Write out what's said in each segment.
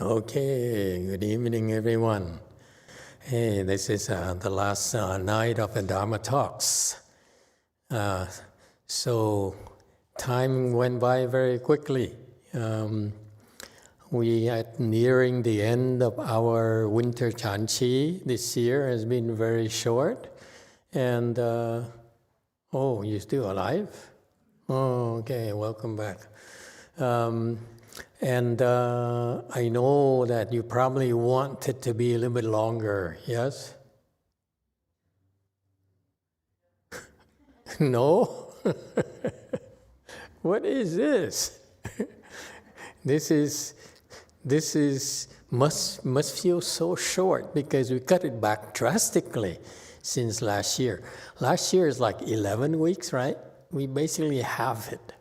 Okay, good evening, everyone. Hey, this is the last night of the Dharma talks. So time went by very quickly. We are nearing the end of our winter Chanchi. This year has been very short. And, oh, you're still alive? Oh, okay, welcome back. And I know that you probably want it to be a little bit longer, yes? No? What is this? This must feel so short because we cut it back drastically since last year. Last year is like 11 weeks, right? We basically halve it.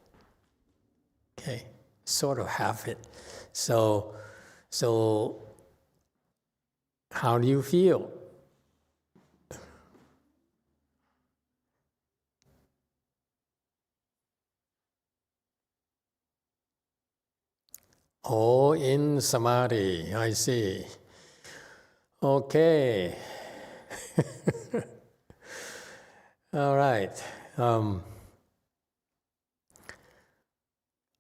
Okay, sort of half it. So how do you feel? Oh, in samadhi, I see. Okay. All right.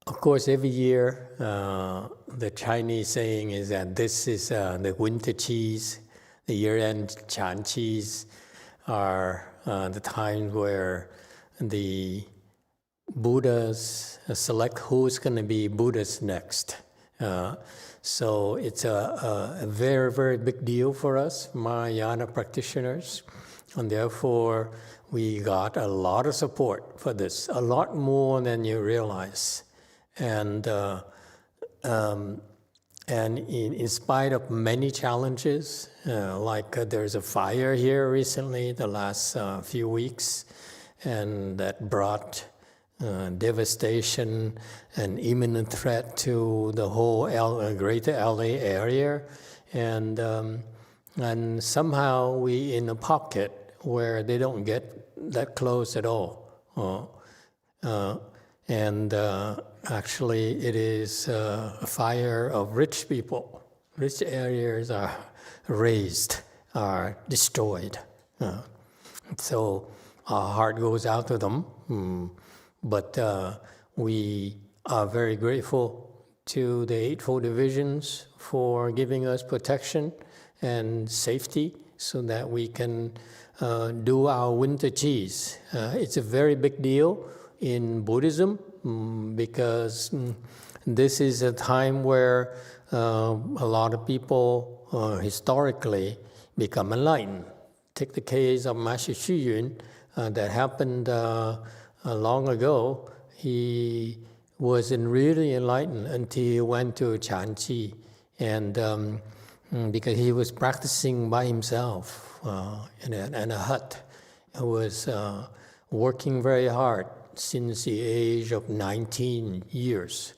Of course, every year, the Chinese saying is that this is the winter cheese, the year-end Chan cheese are the times where the Buddhas select who's going to be Buddhas next. So it's a very, very big deal for us, Mahayana practitioners, and therefore we got a lot of support for this, a lot more than you realize. And in spite of many challenges, like there's a fire here recently, the last few weeks, and that brought devastation and imminent threat to the whole greater LA area, and somehow we in a pocket where they don't get that close at all. Actually, it is a fire of rich people. Rich areas are razed, are destroyed. So our heart goes out to them. But we are very grateful to the Eightfold Divisions for giving us protection and safety so that we can do our winter cheese. It's a very big deal in Buddhism because this is a time where a lot of people historically become enlightened. Take the case of Master Xu Yun that happened long ago. He wasn't really enlightened until he went to Chanchi, and because he was practicing by himself in a hut. He was working very hard since the age of 19 years,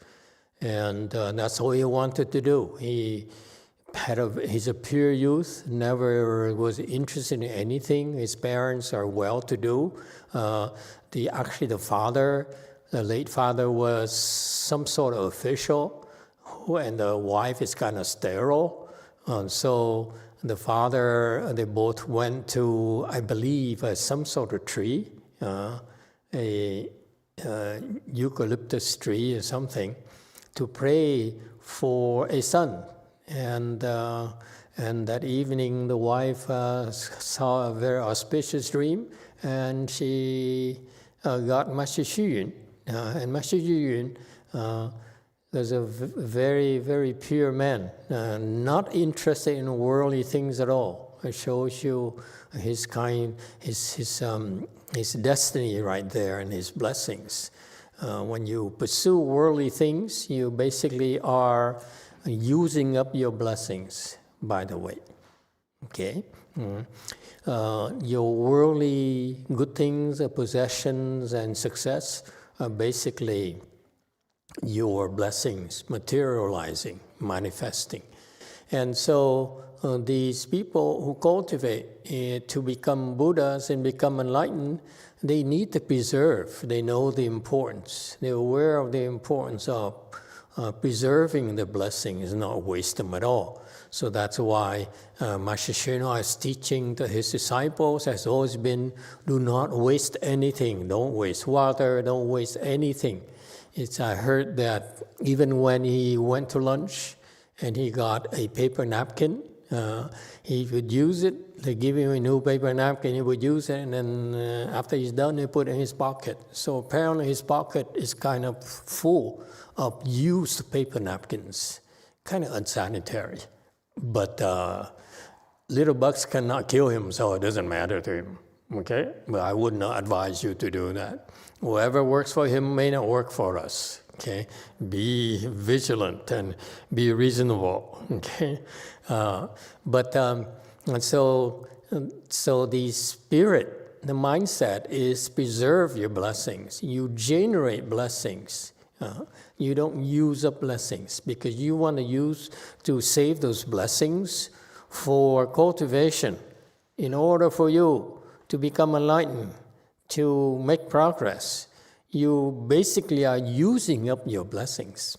and that's all he wanted to do. He's a pure youth, never was interested in anything. His parents are well-to-do. Actually, the late father was some sort of official, and the wife is kind of sterile. So the father, they both went to, I believe, some sort of tree, a eucalyptus tree or something, to pray for a son. And that evening, the wife saw a very auspicious dream, and she got Master Xu Yun. And Master Xu Yun was a very, very pure man, not interested in worldly things at all. It shows you his destiny right there and his blessings. When you pursue worldly things, you basically are using up your blessings, by the way. Okay? Your worldly good things, possessions, and success are basically your blessings materializing, manifesting. And so these people who cultivate to become Buddhas and become enlightened, they need to preserve. They know the importance. They're aware of the importance of preserving the blessing is not waste them at all. So that's why Master Shenhua's teaching to his disciples has always been, do not waste anything. Don't waste water, don't waste anything. I heard that even when he went to lunch and he got a paper napkin, he would use it. They give him a new paper napkin, he would use it, and then after he's done, he put it in his pocket. So apparently his pocket is kind of full of used paper napkins, kind of unsanitary. But little bugs cannot kill him, so it doesn't matter to him, okay? But I would not advise you to do that. Whatever works for him may not work for us, okay? Be vigilant and be reasonable, okay? So the spirit, the mindset is preserve your blessings. You generate blessings. You don't use up blessings because you want to use to save those blessings for cultivation in order for you to become enlightened, to make progress. You basically are using up your blessings.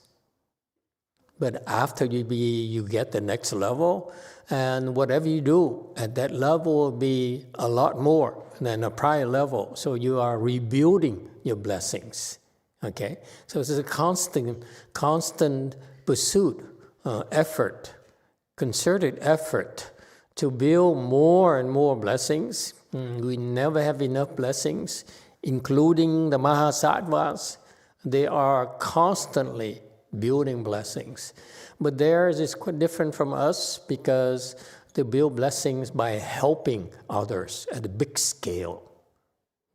But after you get the next level, and whatever you do at that level will be a lot more than a prior level. So you are rebuilding your blessings. Okay, so it's a constant pursuit, effort, concerted effort to build more and more blessings. We never have enough blessings, including the Mahasattvas. They are constantly building blessings. But theirs is quite different from us because they build blessings by helping others at a big scale.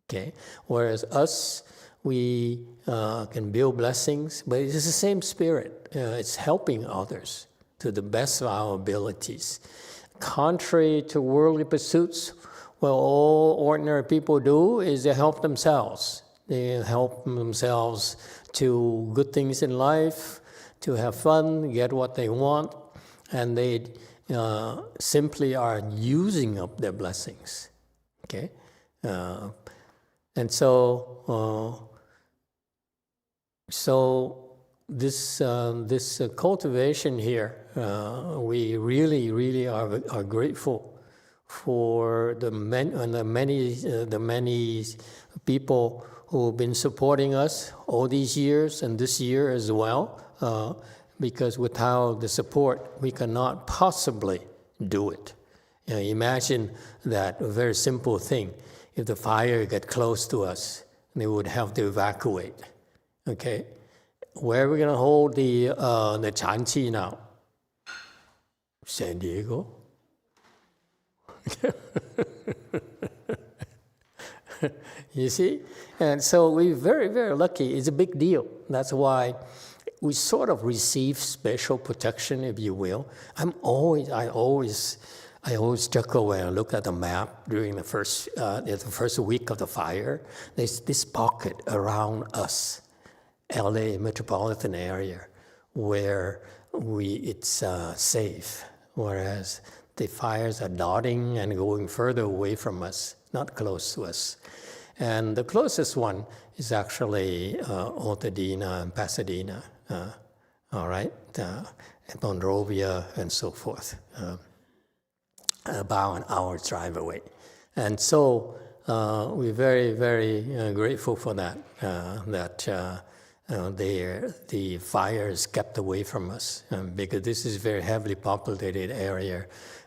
Okay, whereas us, we can build blessings, but it's the same spirit. It's helping others to the best of our abilities. Contrary to worldly pursuits, what all ordinary people do is they help themselves. They help themselves to good things in life, to have fun, get what they want, and they simply are using up their blessings. Okay, and so this cultivation here, we really are grateful for the many people who have been supporting us all these years and this year as well, because without the support, we cannot possibly do it. Imagine that a very simple thing. If the fire get close to us, they would have to evacuate. Okay, where are we going to hold the Chanqi now? San Diego. You see? And so we're very lucky. It's a big deal. That's why we sort of receive special protection, if you will. I always chuckle when I look at the map during the first week of the fire. There's this pocket around us, LA metropolitan area, where it's safe, whereas the fires are dotting and going further away from us, not close to us. And the closest one is actually Altadena and Pasadena, all right, and Monrovia and so forth, about an hour's drive away. And so we're very grateful for that, the fire is kept away from us, because this is a very heavily populated area.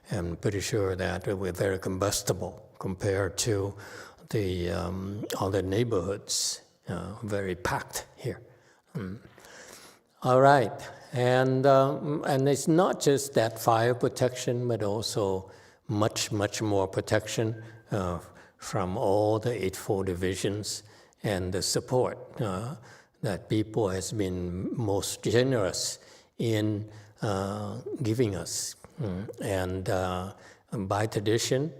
I'm pretty sure that we're very combustible compared to the other neighborhoods, very packed here. All right, and it's not just that fire protection, but also much more protection from all the Eightfold Divisions and the support that people has been most generous in giving us. And by tradition,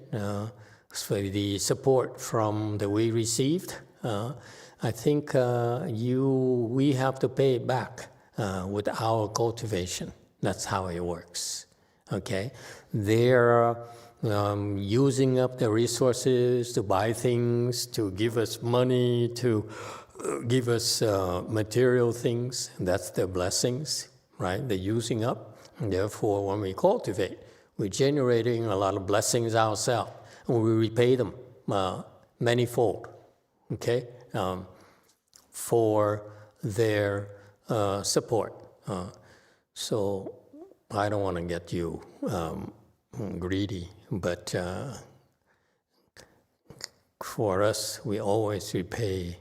for the support from that we received, I think we have to pay it back with our cultivation. That's how it works. Okay, they're using up their resources to buy things, to give us money, to give us material things, and that's their blessings, right? They're using up. And therefore, when we cultivate, we're generating a lot of blessings ourselves, and we repay them manifold, okay, for their support. So I don't want to get you greedy, but for us, we always repay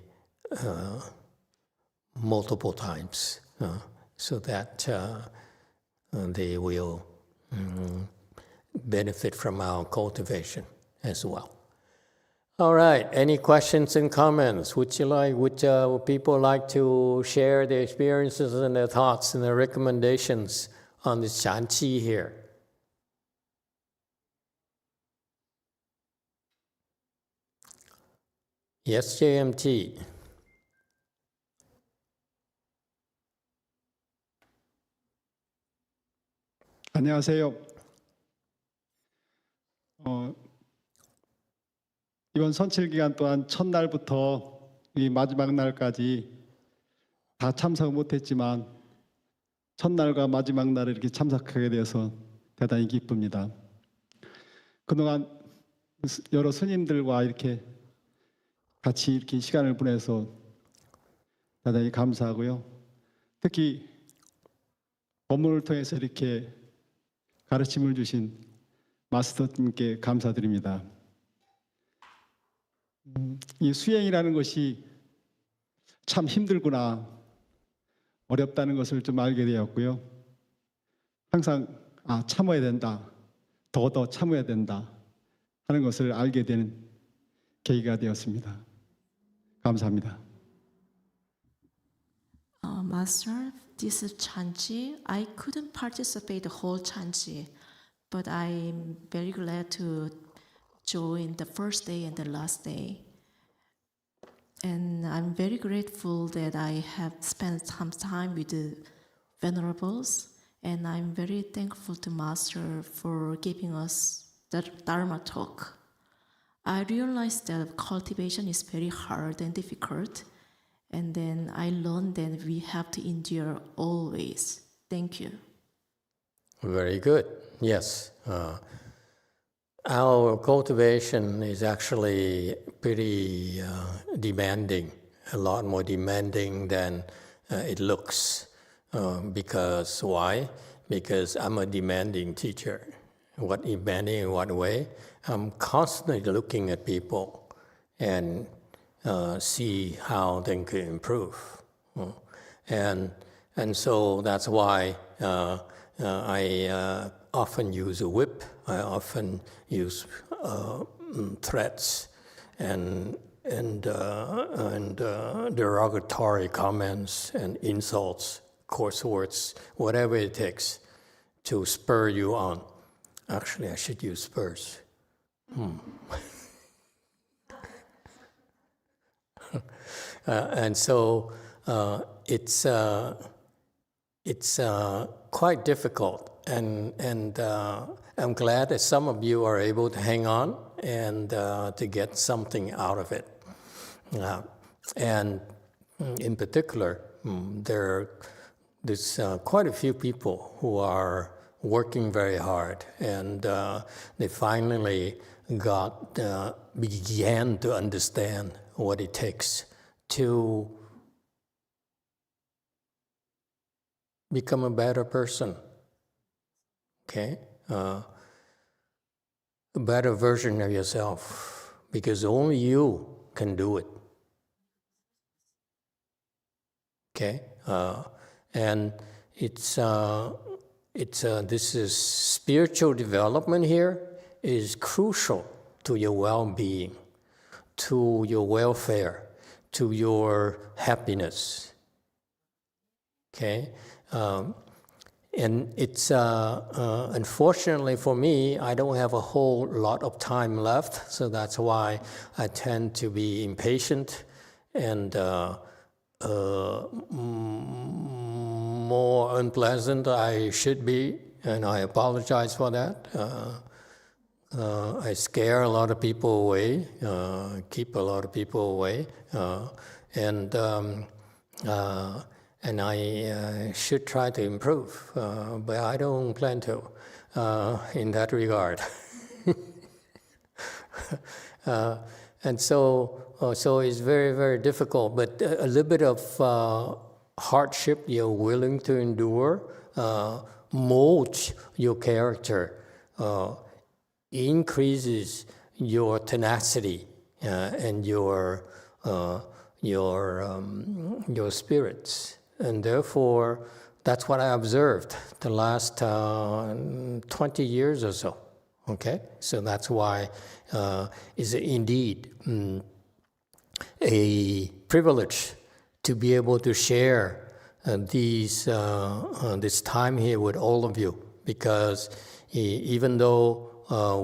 multiple times so that they will benefit from our cultivation as well. All right, any questions and comments? Would people like to share their experiences and their thoughts and their recommendations on this Chanqi here? Yes, JMT. 안녕하세요. 이번 선칠 기간 동안 첫날부터 이 마지막 날까지 다 참석을 못했지만 첫날과 마지막 날에 이렇게 참석하게 되어서 대단히 기쁩니다. 그동안 여러 스님들과 이렇게 같이 이렇게 시간을 보내서 대단히 감사하고요. 특히 법문을 통해서 이렇게 가르침을 주신 마스터님께 감사드립니다. 이 수행이라는 것이 참 힘들구나, 어렵다는 것을 좀 알게 되었고요. 항상 참아야 된다, 더 참아야 된다 하는 것을 알게 되는 계기가 되었습니다. 감사합니다. Master, this is Chanqi. I couldn't participate the whole Chanqi, but I'm very glad to join the first day and the last day. And I'm very grateful that I have spent some time with the venerables, and I'm very thankful to Master for giving us the Dharma talk. I realized that cultivation is very hard and difficult, and then I learned that we have to endure always. Thank you. Very good. Yes. Our cultivation is actually pretty demanding, a lot more demanding than it looks. Because why? Because I'm a demanding teacher. What demanding in what way? I'm constantly looking at people and see how they can improve. And so that's why I often use a whip. I often use threats and derogatory comments and insults, coarse words, whatever it takes to spur you on. Actually, I should use spurs. And so it's quite difficult, and I'm glad that some of you are able to hang on and to get something out of it. And in particular, there's quite a few people who are working very hard, and they finally began to understand what it takes to become a better person, okay? A better version of yourself, because only you can do it, okay? And this is spiritual development here is crucial to your well-being, to your welfare, to your happiness, okay? And it's, unfortunately for me, I don't have a whole lot of time left, so that's why I tend to be impatient and more unpleasant I should be, and I apologize for that. I scare a lot of people away, keep a lot of people away, and I should try to improve, but I don't plan to in that regard. And so it's very, very difficult, but a little bit of hardship you're willing to endure molds your character, increases your tenacity and your spirits. And therefore, that's what I observed the last 20 years or so. Okay, so that's why it's indeed a privilege to be able to share this time here with all of you, because even though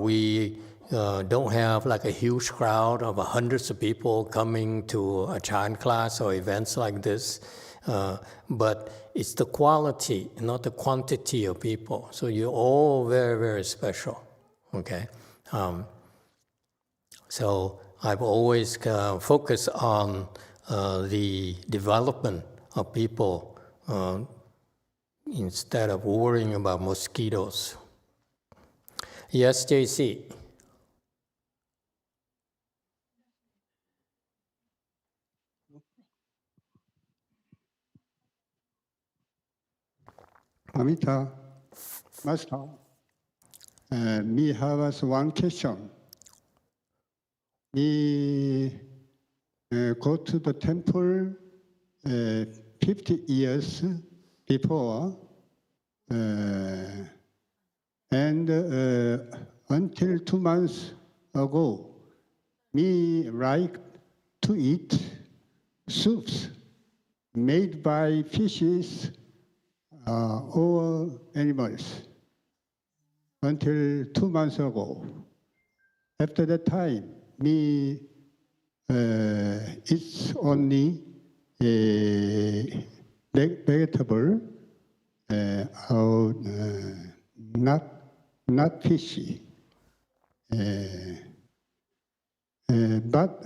we don't have like a huge crowd of hundreds of people coming to a chant class or events like this, but it's the quality, not the quantity of people. So you're all very, very special. Okay, so I've always focused on the development of people instead of worrying about mosquitoes. Yes, JC. Amita, Master, me have one question. Me go to the temple 50 years before, and until 2 months ago, me like to eat soups made by fishes or animals until 2 months ago. After that time, me it's only vegetable, or not fishy, but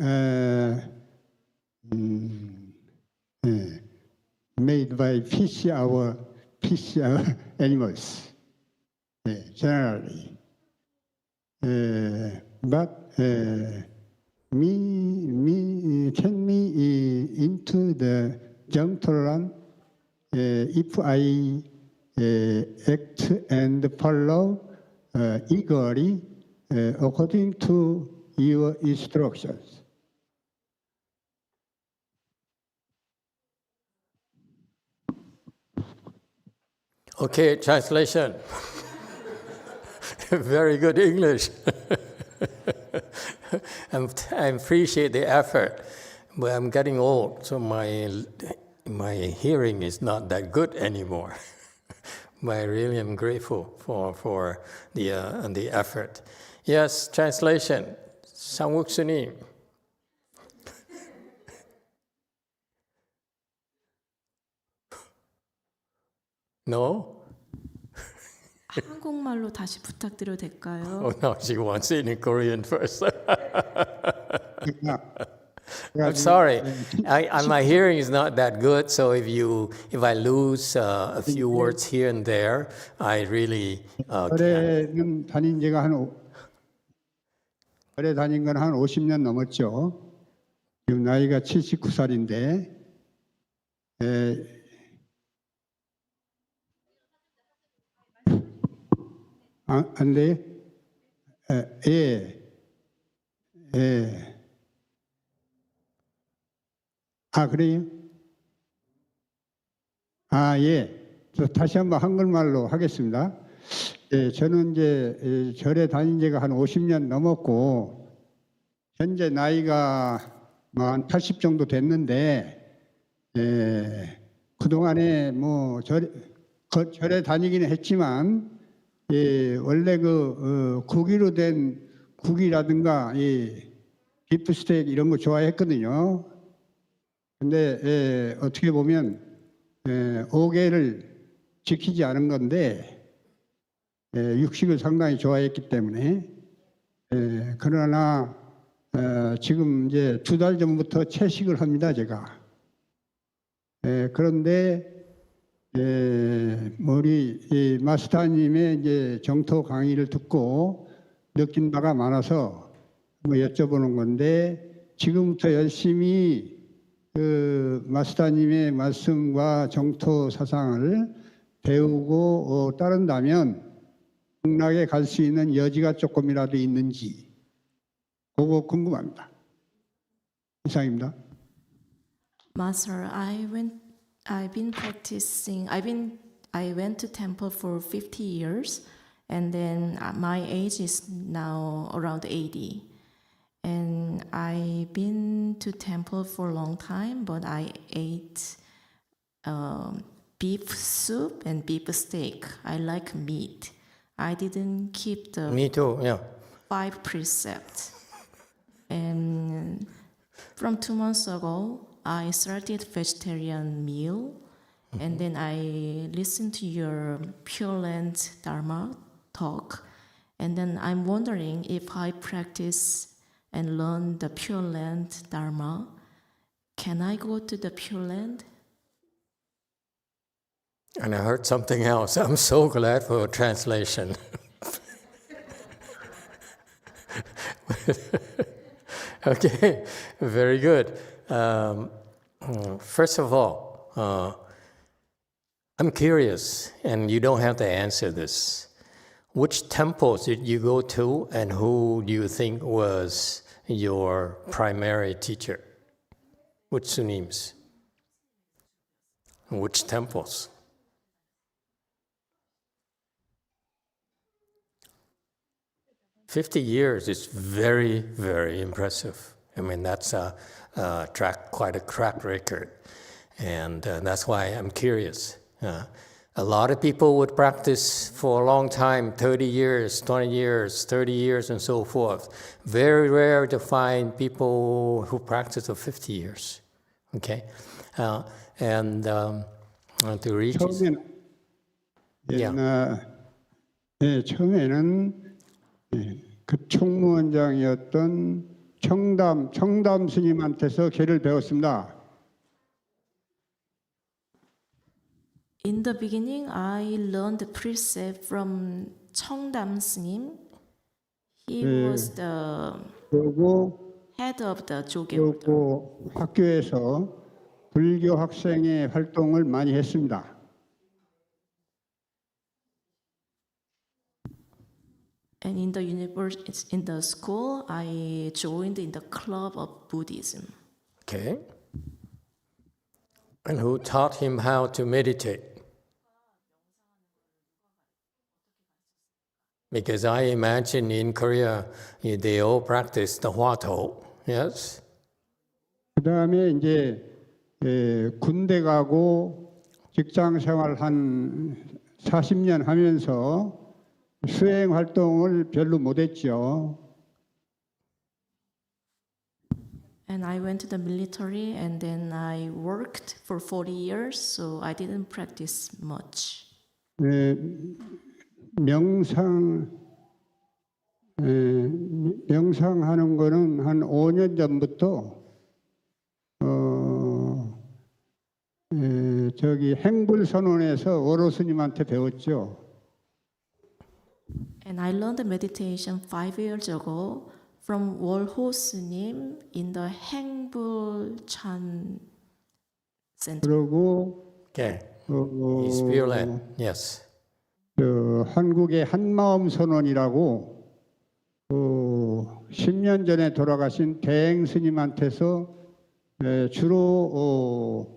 made by fish or animals, generally. But me into the Jangtoran if I act and follow eagerly according to your instructions. Okay, translation. Very good English. I appreciate the effort, but I'm getting old, so my hearing is not that good anymore. But I really am grateful for the effort. Yes, translation. Samuk Sunim. No? 한국말로 다시 부탁드려도 될까요? Oh, no, she wants it in Korean first. I'm sorry, my hearing is not that good, so if I lose a few words here and there, I really can't. 절에는 다닌 지가 절에 다닌 건 한 50년 넘었죠. 지금 나이가 79살인데 안 돼요? 그래요? 예. 다시 한번 한글말로 하겠습니다. 저는 이제 절에 다닌 지가 한 50년 넘었고, 현재 나이가 한 80 정도 됐는데, 그동안에 뭐 절에 다니기는 했지만, 원래 고기로 된 국이라든가 비프 스테이크 이런 거 좋아했거든요. 근데 어떻게 보면 5계를 지키지 않은 건데 육식을 상당히 좋아했기 때문에 그러나 지금 이제 2달 전부터 채식을 합니다, 제가. 그런데 우리 이 마스터님의 이제 정토 강의를 듣고 느낀 바가 많아서 뭐 여쭤보는 건데, 지금부터 열심히 그 마스터님의 말씀과 정토 사상을 배우고 따른다면 극락에 갈 수 있는 여지가 조금이라도 있는지 그거 궁금합니다. 이상입니다. Master, I've been practicing. I went to temple for 50 years, and then my age is now around 80. And I've been to temple for a long time, but I ate beef soup and beef steak. I like meat. I didn't keep the Me too, yeah. 5 precepts. And from 2 months ago, I started vegetarian meal, and then I listened to your Pure Land Dharma talk, and then I'm wondering if I practice and learn the Pure Land Dharma, can I go to the Pure Land? And I heard something else. I'm so glad for translation. Okay, very good. First of all, I'm curious, and you don't have to answer this. Which temples did you go to, and who do you think was your primary teacher? Which sunims? Which temples? "50 years is very, very impressive. I mean, that's quite a track record. And that's why I'm curious. A lot of people would practice for a long time, 30 years, 20 years, 30 years, and so forth. Very rare to find people who practice for 50 years. Okay? To reach... 처음에는 그 총무원장이었던 청담 스님한테서 계를 배웠습니다. In the beginning, I learned the precept from Cheongdam Snim. He was the 그리고 head of the Joge order. 그리고 학교에서 불교 학생의 활동을 많이 했습니다. And in the in the school, I joined in the club of Buddhism. Okay. And who taught him how to meditate? Because I imagine in Korea, they all practice the Hwato, yes? 그 다음에 이제 군대 가고 직장 생활 한 40년 하면서 수행 활동을 별로 못했죠. And I went to the military, and then I worked for 40 years, so I didn't practice much. 명상하는 거는 한 5년 전부터 저기 행불선원에서 오로 스님한테 배웠죠. And I learned the meditation 5 years ago from YongHua S님 in the Hengbul Chan Center. 그리고 Okay. It's Pure Land, yes. 한국의 한마음 선원이라고 10년 전에 돌아가신 대행 스님한테서 주로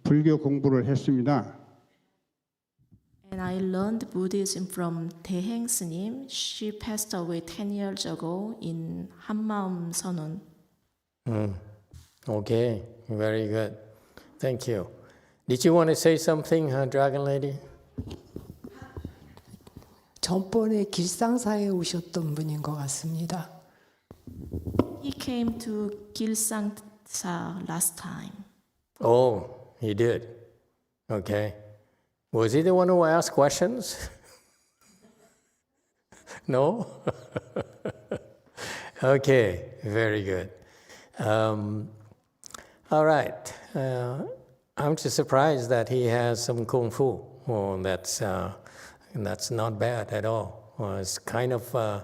불교 공부를 했습니다. And I learned Buddhism from Daeheng S님. She passed away 10 years ago in 한마음 선원. Okay, very good. Thank you. Did you want to say something, Dragon Lady? 전번에 길상사에 오셨던 분인 것 같습니다. He came to Gilsangsa last time. Oh, he did. Okay. Was he the one who asked questions? No? Okay, very good. All right. I'm just surprised that he has some kung fu. Oh, that's not bad at all. It's kind of,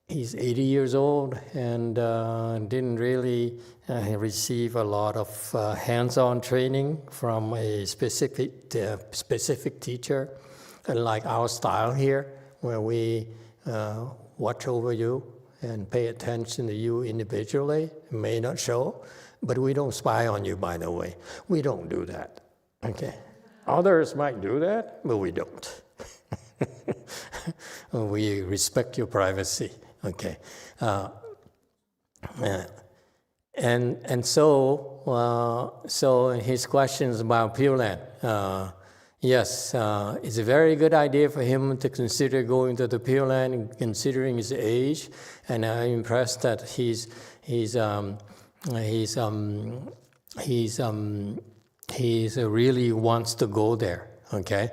he's 80 years old and didn't really receive a lot of hands-on training from a specific teacher, like our style here, where we watch over you and pay attention to you individually. It may not show, but we don't spy on you, by the way. We don't do that, okay? Others might do that, but we don't. We respect your privacy, okay? And so his questions about Pure Land. Yes, it's a very good idea for him to consider going to the Pure Land, considering his age, and I'm impressed that he really wants to go there. Okay,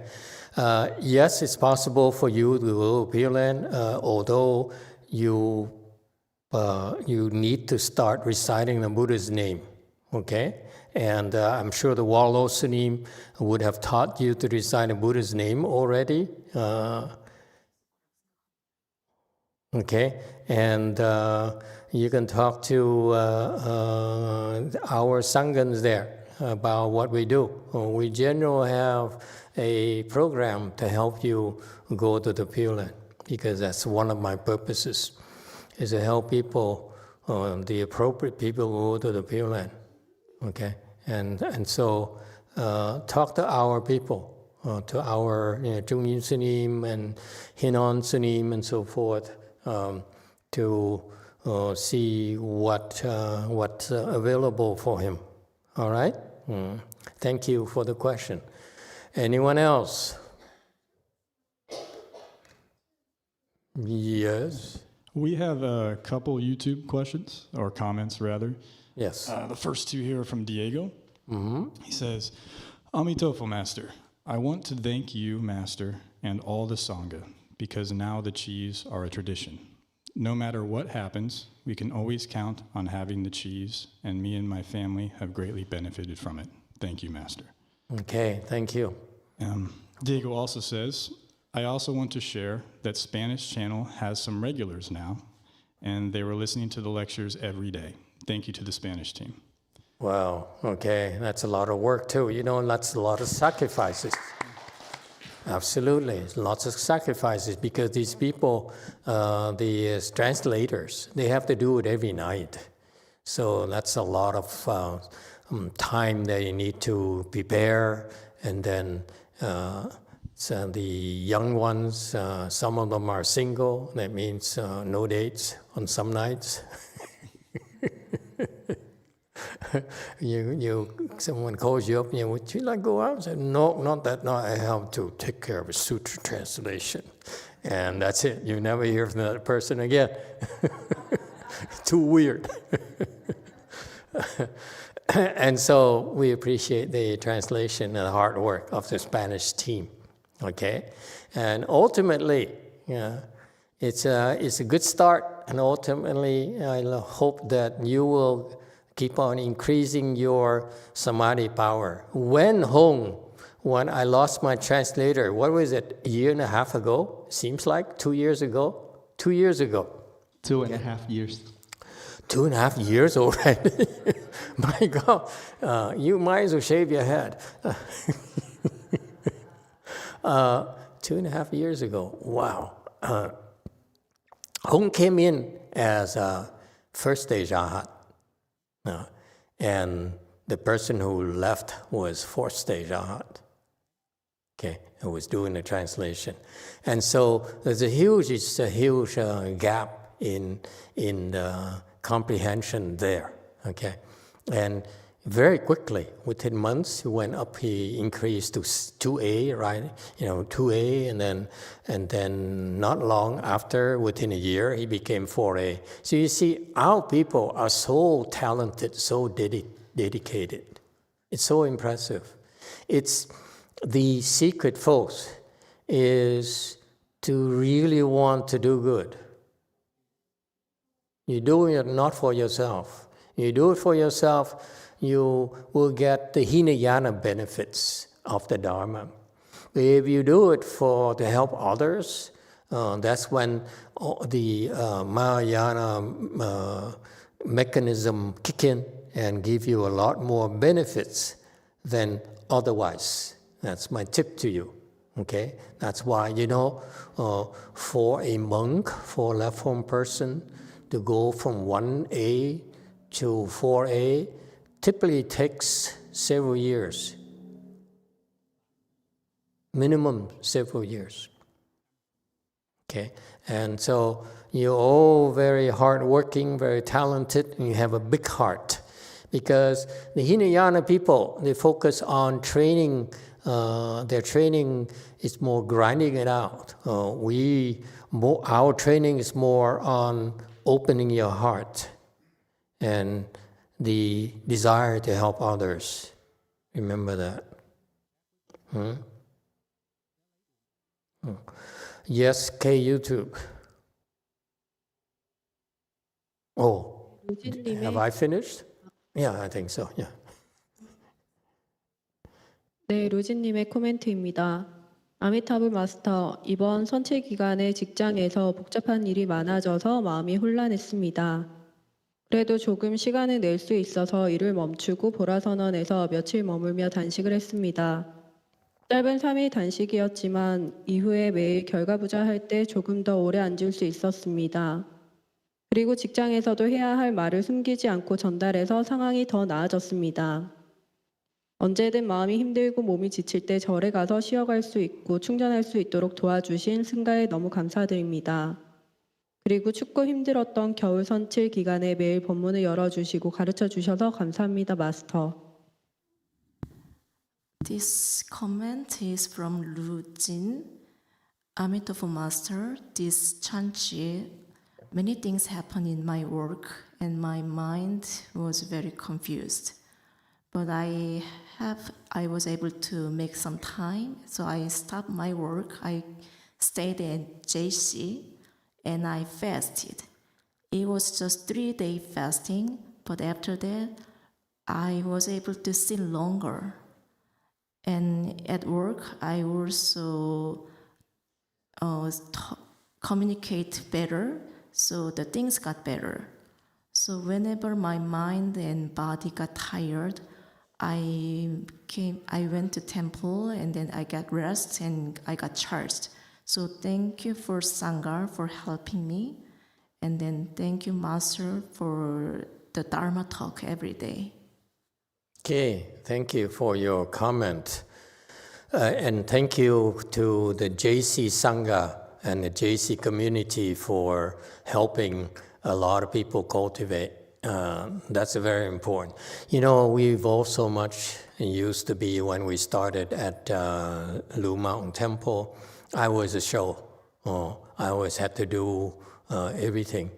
yes, it's possible for you to go to Pure Land, although you need to start reciting the Buddha's name. Okay. And I'm sure the Wallo Sunim would have taught you to recite the Buddha's name already. Okay, and you can talk to our Sanghas there about what we do. We generally have a program to help you go to the Pure Land, because that's one of my purposes, is to help people, the appropriate people go to the Pure Land. Okay, and so talk to our people, to our Zhongyin Sunim and Hinon Sunim and so forth, to see what's available for him. All right? Thank you for the question. Anyone else? Yes. We have a couple YouTube questions, or comments rather. Yes. The first two here are from Diego. Mm-hmm. He says, Emitofuo, Master, I want to thank you, Master, and all the Sangha, because now the cheese are a tradition. No matter what happens, we can always count on having the cheese, and me and my family have greatly benefited from it. Thank you, Master. Okay, thank you. Diego also says, I also want to share that Spanish channel has some regulars now, and they were listening to the lectures every day. Thank you to the Spanish team. Wow, okay, that's a lot of work too. That's a lot of sacrifices. Absolutely, lots of sacrifices, because these people, the translators, they have to do it every night. So that's a lot of time that you need to prepare, and then so the young ones, some of them are single. That means no dates on some nights. Someone calls you up, would you like to go out? I said, no, not that. No, I have to take care of a sutra translation. And that's it. You never hear from that person again. Too weird. And so we appreciate the translation and the hard work of the Spanish team. Okay? And ultimately, it's a good start. And ultimately, I hope that you will keep on increasing your samadhi power. When I lost my translator, what was it, a year and a half ago? Seems like 2 years ago? 2 years ago. 2.5 years. 2.5 years already? My God, you might as well shave your head. 2.5 years ago, wow. Hong came in as a first stage Arhat. And the person who left was fourth stage Arhat, okay, who was doing the translation. And so there's a huge gap in comprehension there, okay. And very quickly, within months, he increased to 2A, right? 2A, and then not long after, within a year, he became 4A. So you see, our people are so talented, so dedicated. It's so impressive. It's the secret, folks, is to really want to do good. You're doing it not for yourself. You do it for yourself, you will get the Hinayana benefits of the Dharma. If you do it to help others, that's when the Mahayana mechanism kick in and give you a lot more benefits than otherwise. That's my tip to you. Okay, that's why, for a monk, for a left form person, to go from 1A to 4A typically takes several years, minimum several years. Okay, and so you're all very hardworking, very talented, and you have a big heart. Because the Hinayana people, they focus on training. Their training is more grinding it out. Our training is more on opening your heart and the desire to help others. Remember that. Yes, K YouTube. Oh, have I finished? Yeah, I think so. Yeah. 네, 로진님의 코멘트입니다. 아미타불 마스터, 이번 선체 기간에 직장에서 복잡한 일이 많아져서 마음이 혼란했습니다. 그래도 조금 시간을 낼 수 있어서 일을 멈추고 보라선언에서 며칠 머물며 단식을 했습니다. 짧은 3일 단식이었지만 이후에 매일 결과부자할 때 조금 더 오래 앉을 수 있었습니다. 그리고 직장에서도 해야 할 말을 숨기지 않고 전달해서 상황이 더 나아졌습니다. 언제든 마음이 힘들고 몸이 지칠 때 절에 가서 쉬어갈 수 있고 충전할 수 있도록 도와주신 승가에 너무 감사드립니다. 그리고 춥고 힘들었던 겨울 선칠 기간에 매일 법문을 열어주시고 가르쳐 주셔서 감사합니다, 마스터. This comment is from Lu Jin. Emitofuo Master, this chanchi, many things happened in my work and my mind was very confused. But I was able to make some time, so I stopped my work. I stayed at JC and I fasted. It was just 3-day fasting, but after that, I was able to sit longer. And at work, I also communicate better, so the things got better. So whenever my mind and body got tired, I went to temple and then I got rest and I got charged. So thank you for Sangha for helping me. And then thank you, Master, for the Dharma talk every day. Okay, thank you for your comment. And thank you to the JC Sangha and the JC community for helping a lot of people cultivate. That's very important. We've also much used to be when we started at Lu Mountain Temple. I was a show. I always had to do everything.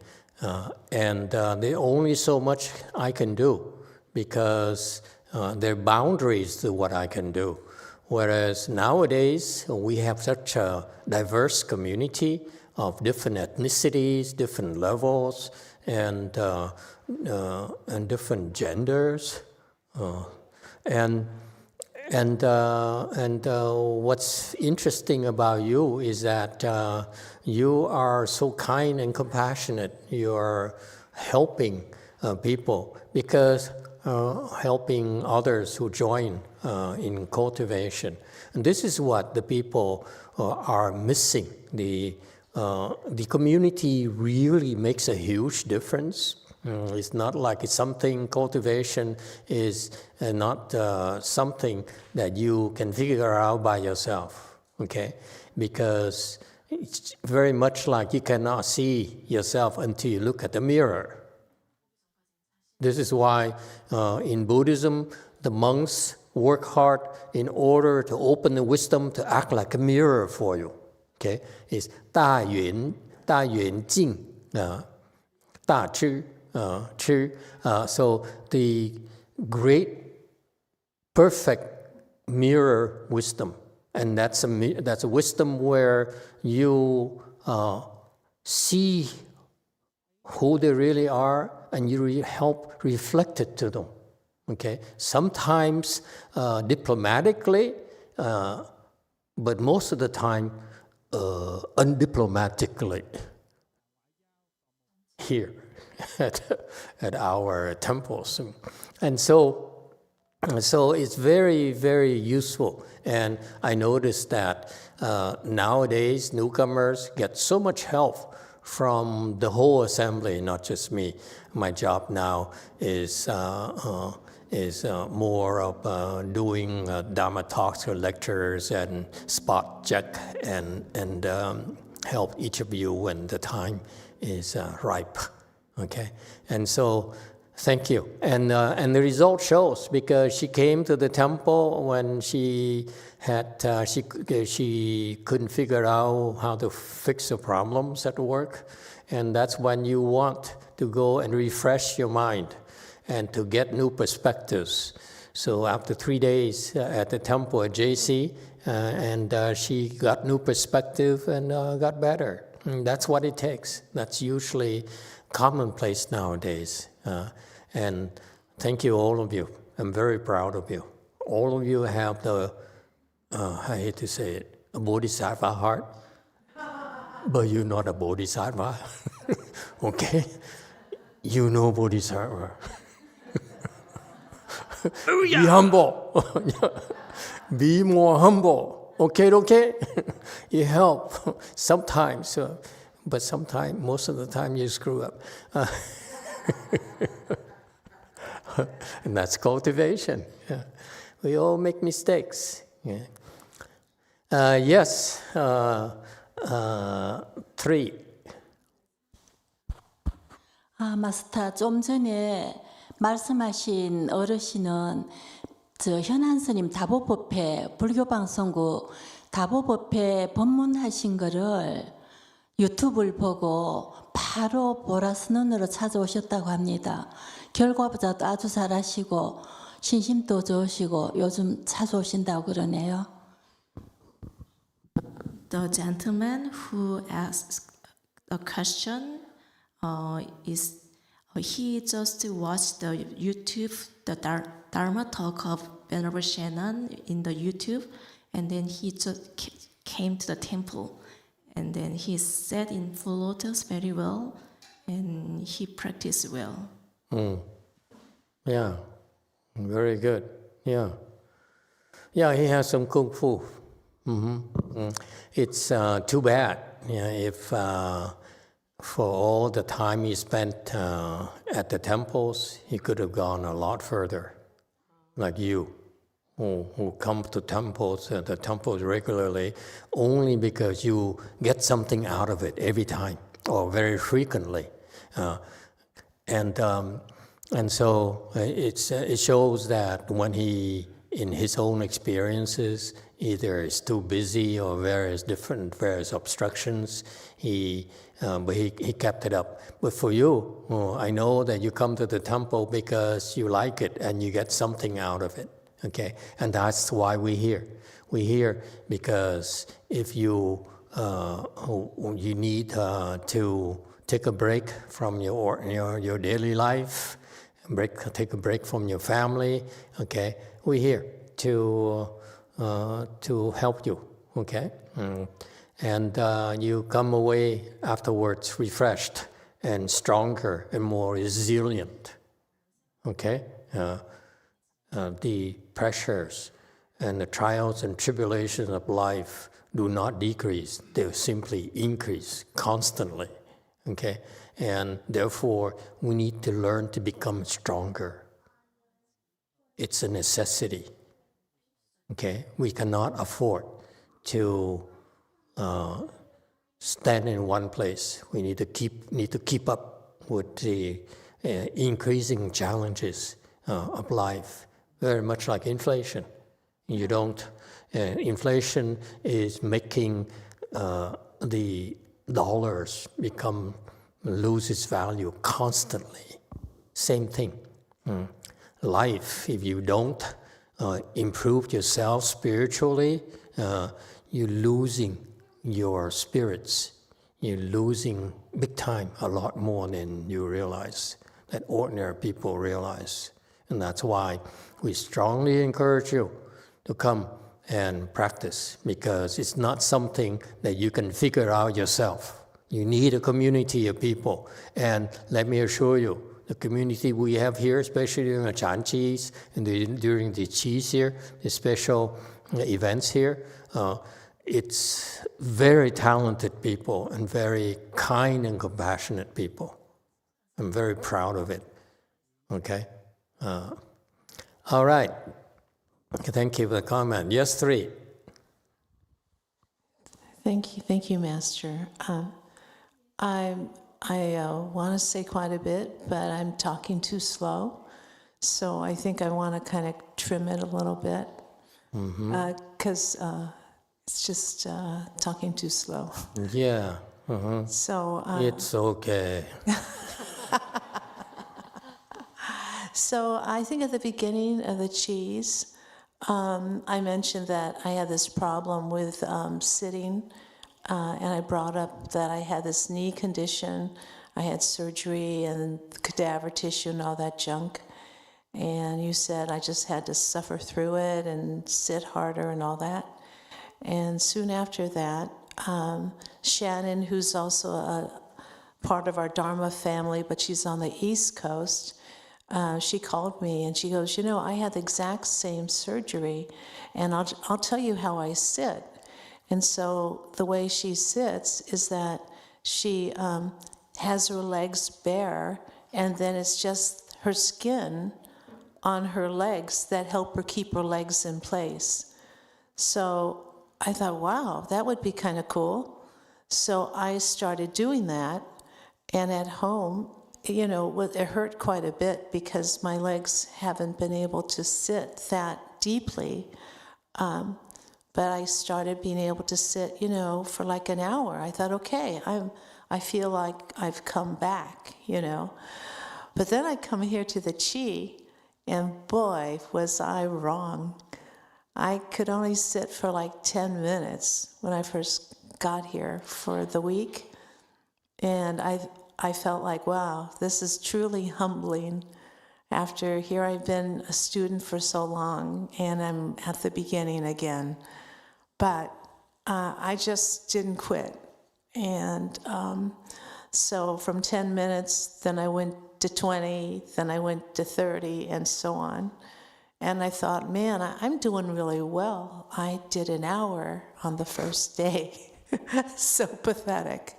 And there's only so much I can do because there are boundaries to what I can do. Whereas nowadays, we have such a diverse community of different ethnicities, different levels, and different genders. And what's interesting about you is that you are so kind and compassionate. You are helping people because helping others who join in cultivation. And this is what the people are missing. The community really makes a huge difference. It's not like it's something, cultivation is not something that you can figure out by yourself, okay? Because it's very much like you cannot see yourself until you look at the mirror. This is why in Buddhism, the monks work hard in order to open the wisdom to act like a mirror for you. Okay, it's 大圆镜, 大智, so the great, perfect mirror wisdom And that's a wisdom where you see who they really are, and you help reflect it to them. Okay, sometimes diplomatically, but most of the time undiplomatically. Here at our temples, and so it's very, very useful. And I noticed that nowadays newcomers get so much help from the whole assembly, not just me. My job now is more of doing Dharma talks or lectures and spot check and help each of you when the time is ripe. Okay, and so thank you. And the result shows, because she came to the temple when she couldn't figure out how to fix the problems at work, and that's when you want to go and refresh your mind and to get new perspectives. So after 3 days at the temple at JC, she got new perspective and got better. And that's what it takes. That's usually commonplace nowadays. And thank you, all of you. I'm very proud of you. All of you have the, I hate to say it, a bodhisattva heart, but you're not a bodhisattva. Okay? You know bodhisattva. Be humble. Be more humble. Okay? You help sometimes, but sometimes, most of the time, you screw up. And that's cultivation. Yeah. We all make mistakes. Yeah. Yes, 3. 마스터, 좀 전에 말씀하신 어르신은 저 현안스님 다보법회 불교방송국 다보법회 법문하신 거를 유튜브를 보고 바로 보라스 눈으로 찾아오셨다고 합니다. 결과보다도 아주 잘하시고 신심도 좋으시고 요즘 찾아오신다고 그러네요. The gentleman who asked a question is he just watched the YouTube, the Dharma talk of Venerable Shannon in the YouTube, and then he just came to the temple, and then he sat in full lotus very well, and he practiced well. Yeah, very good. Yeah, he has some kung fu. It's too bad, if for all the time he spent at the temples, he could have gone a lot further, like you, who come to the temples regularly, only because you get something out of it every time or very frequently, and so it shows that when he, in his own experiences, either is too busy or various obstructions, but he kept it up. But for you, I know that you come to the temple because you like it and you get something out of it. Okay, and that's why we're here. We're here because if you need to take a break from your daily life, take a break from your family. Okay, we're here to help you. Okay. And you come away afterwards refreshed and stronger and more resilient. Okay? The pressures and the trials and tribulations of life do not decrease. They simply increase constantly. Okay? And therefore, we need to learn to become stronger. It's a necessity. Okay? We cannot afford to stand in one place. We need to keep up with the increasing challenges of life. Very much like inflation. Inflation is making the dollars lose its value constantly. Same thing. Life, if you don't improve yourself spiritually, you're losing your spirits. You're losing big time, a lot more than you realize, that ordinary people realize. And that's why we strongly encourage you to come and practice, because it's not something that you can figure out yourself. You need a community of people. And let me assure you, the community we have here, especially during the Chanchis and during the Qis here, the special events here, it's very talented people and very kind and compassionate people. I'm very proud of it. Okay? All right. Thank you for the comment. Yes, 3. Thank you, Master. I want to say quite a bit, but I'm talking too slow. So I think I want to kind of trim it a little bit, because it's just talking too slow. Yeah. So It's okay. So I think at the beginning of the Qis, I mentioned that I had this problem with sitting, and I brought up that I had this knee condition. I had surgery and cadaver tissue and all that junk. And you said I just had to suffer through it and sit harder and all that. And soon after that, Shannon, who's also a part of our Dharma family, but she's on the East Coast, she called me and she goes, I had the exact same surgery, and I'll tell you how I sit. And so the way she sits is that she has her legs bare, and then it's just her skin on her legs that help her keep her legs in place. So I thought, wow, that would be kind of cool. So I started doing that, and at home, it hurt quite a bit because my legs haven't been able to sit that deeply. But I started being able to sit, for like an hour. I thought, okay, I feel like I've come back, But then I come here to the Qi, and boy, was I wrong. I could only sit for like 10 minutes when I first got here for the week. And I felt like, wow, this is truly humbling. After here I've been a student for so long, and I'm at the beginning again. But I just didn't quit. And so from 10 minutes, then I went to 20, then I went to 30, and so on. And I thought, man, I'm doing really well. I did an hour on the first day. So pathetic.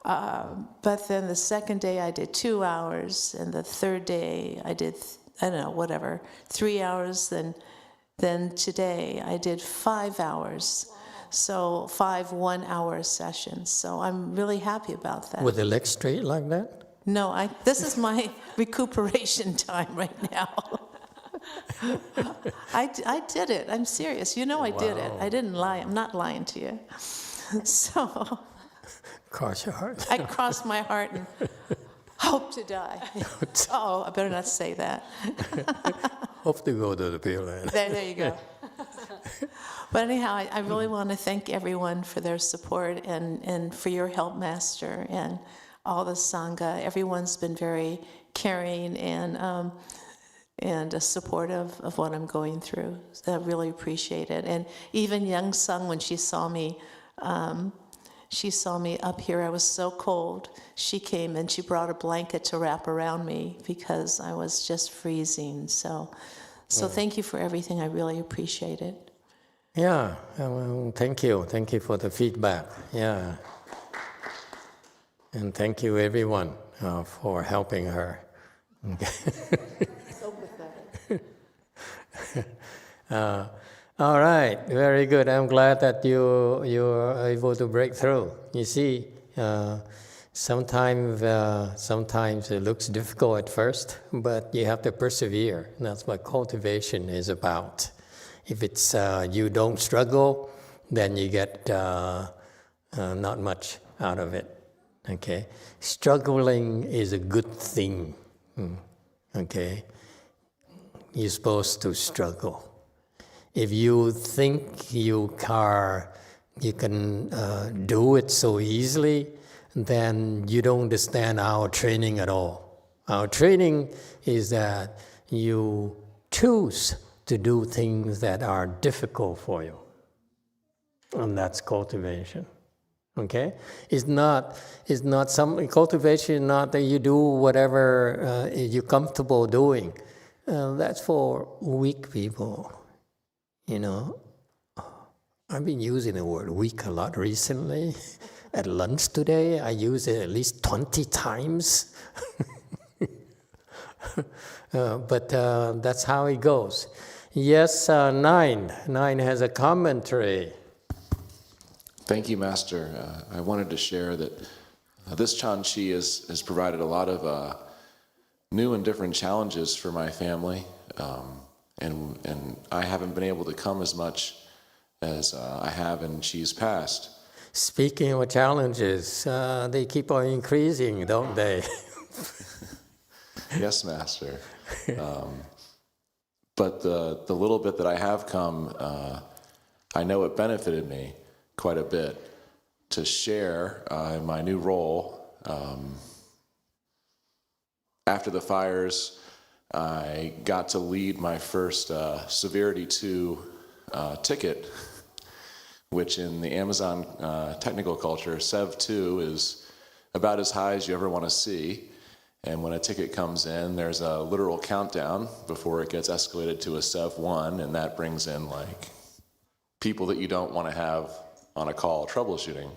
But then the second day I did 2 hours, and the third day I did, 3 hours. Then today I did 5 hours. So 5 1-hour sessions. So I'm really happy about that. With the legs straight like that? No, this is my recuperation time right now. I did it. I'm serious. I did it. I didn't lie. I'm not lying to you. So Cross your heart. I crossed my heart and hope to die. Oh, I better not say that. Hope to go to the Pure Land. There you go. But anyhow, I really want to thank everyone for their support and for your help, Master, and all the Sangha. Everyone's been very caring and supportive of what I'm going through. So I really appreciate it. And even Young Sung, when she saw me up here, I was so cold. She came and she brought a blanket to wrap around me because I was just freezing. So thank you for everything. I really appreciate it. Yeah, well, thank you. Thank you for the feedback. Yeah. And thank you, everyone, for helping her. So pathetic. All right, very good. I'm glad that you're able to break through. You see, sometimes it looks difficult at first, but you have to persevere. That's what cultivation is about. If it's you don't struggle, then you get not much out of it. Okay, struggling is a good thing. Okay, you're supposed to struggle. If you think you can do it so easily, then you don't understand our training at all. Our training is that you choose to do things that are difficult for you. And that's cultivation. Okay? It's not some cultivation is not that you do whatever you're comfortable doing. That's for weak people. You know, I've been using the word weak a lot recently. At lunch today, I use it at least 20 times. But that's how it goes. Yes, 9 has a commentary. Thank you, Master. I wanted to share that this Chanchi has provided a lot of new and different challenges for my family. And I haven't been able to come as much as I have in Chi's past. Speaking of challenges, they keep on increasing, don't they? Yes, Master. But the little bit that I have come, I know it benefited me quite a bit to share in my new role. After the fires, I got to lead my first Severity 2 ticket, which in the Amazon technical culture, Sev 2 is about as high as you ever want to see. And when a ticket comes in, there's a literal countdown before it gets escalated to a Sev 1, and that brings in like people that you don't want to have on a call troubleshooting.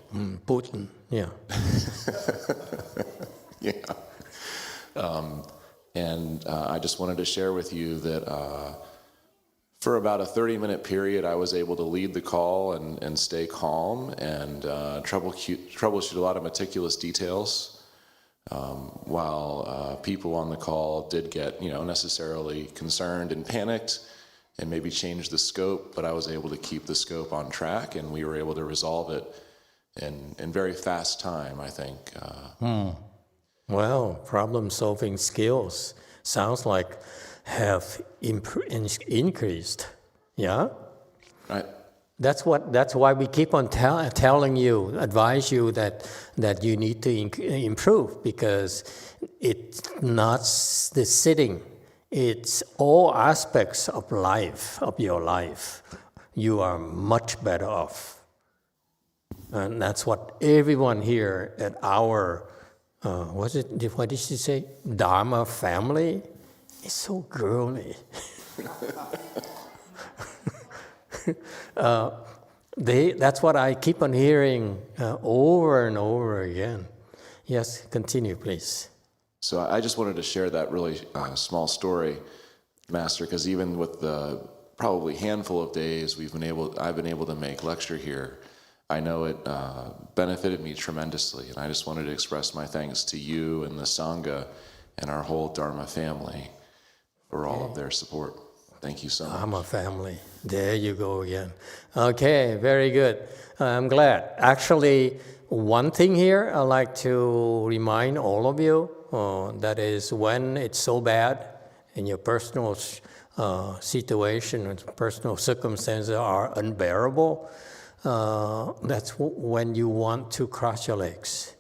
Putin, yeah. Yeah. And I just wanted to share with you that for about a 30-minute period, I was able to lead the call and stay calm and troubleshoot a lot of meticulous details, while people on the call did get, necessarily concerned and panicked and maybe change the scope, but I was able to keep the scope on track, and we were able to resolve it in very fast time, I think. Well, problem-solving skills sounds like have increased. Yeah? Right. That's why we keep on telling you, advise you that you need to improve, because it's not the sitting. It's all aspects of life, of your life. You are much better off. And that's what everyone here at our, what did she say? Dharma family? It's so girly. That's what I keep on hearing over and over again. Yes, continue, please. So I just wanted to share that really small story, Master, because even with the probably handful of days I've been able to make lecture here, I know it benefited me tremendously, and I just wanted to express my thanks to you and the Sangha and our whole Dharma family for all of their support. Thank you so much. Dharma family. There you go again. Okay, very good. I'm glad. Actually, one thing here I'd like to remind all of you, that is when it's so bad and your personal situation and personal circumstances are unbearable, that's when you want to cross your legs.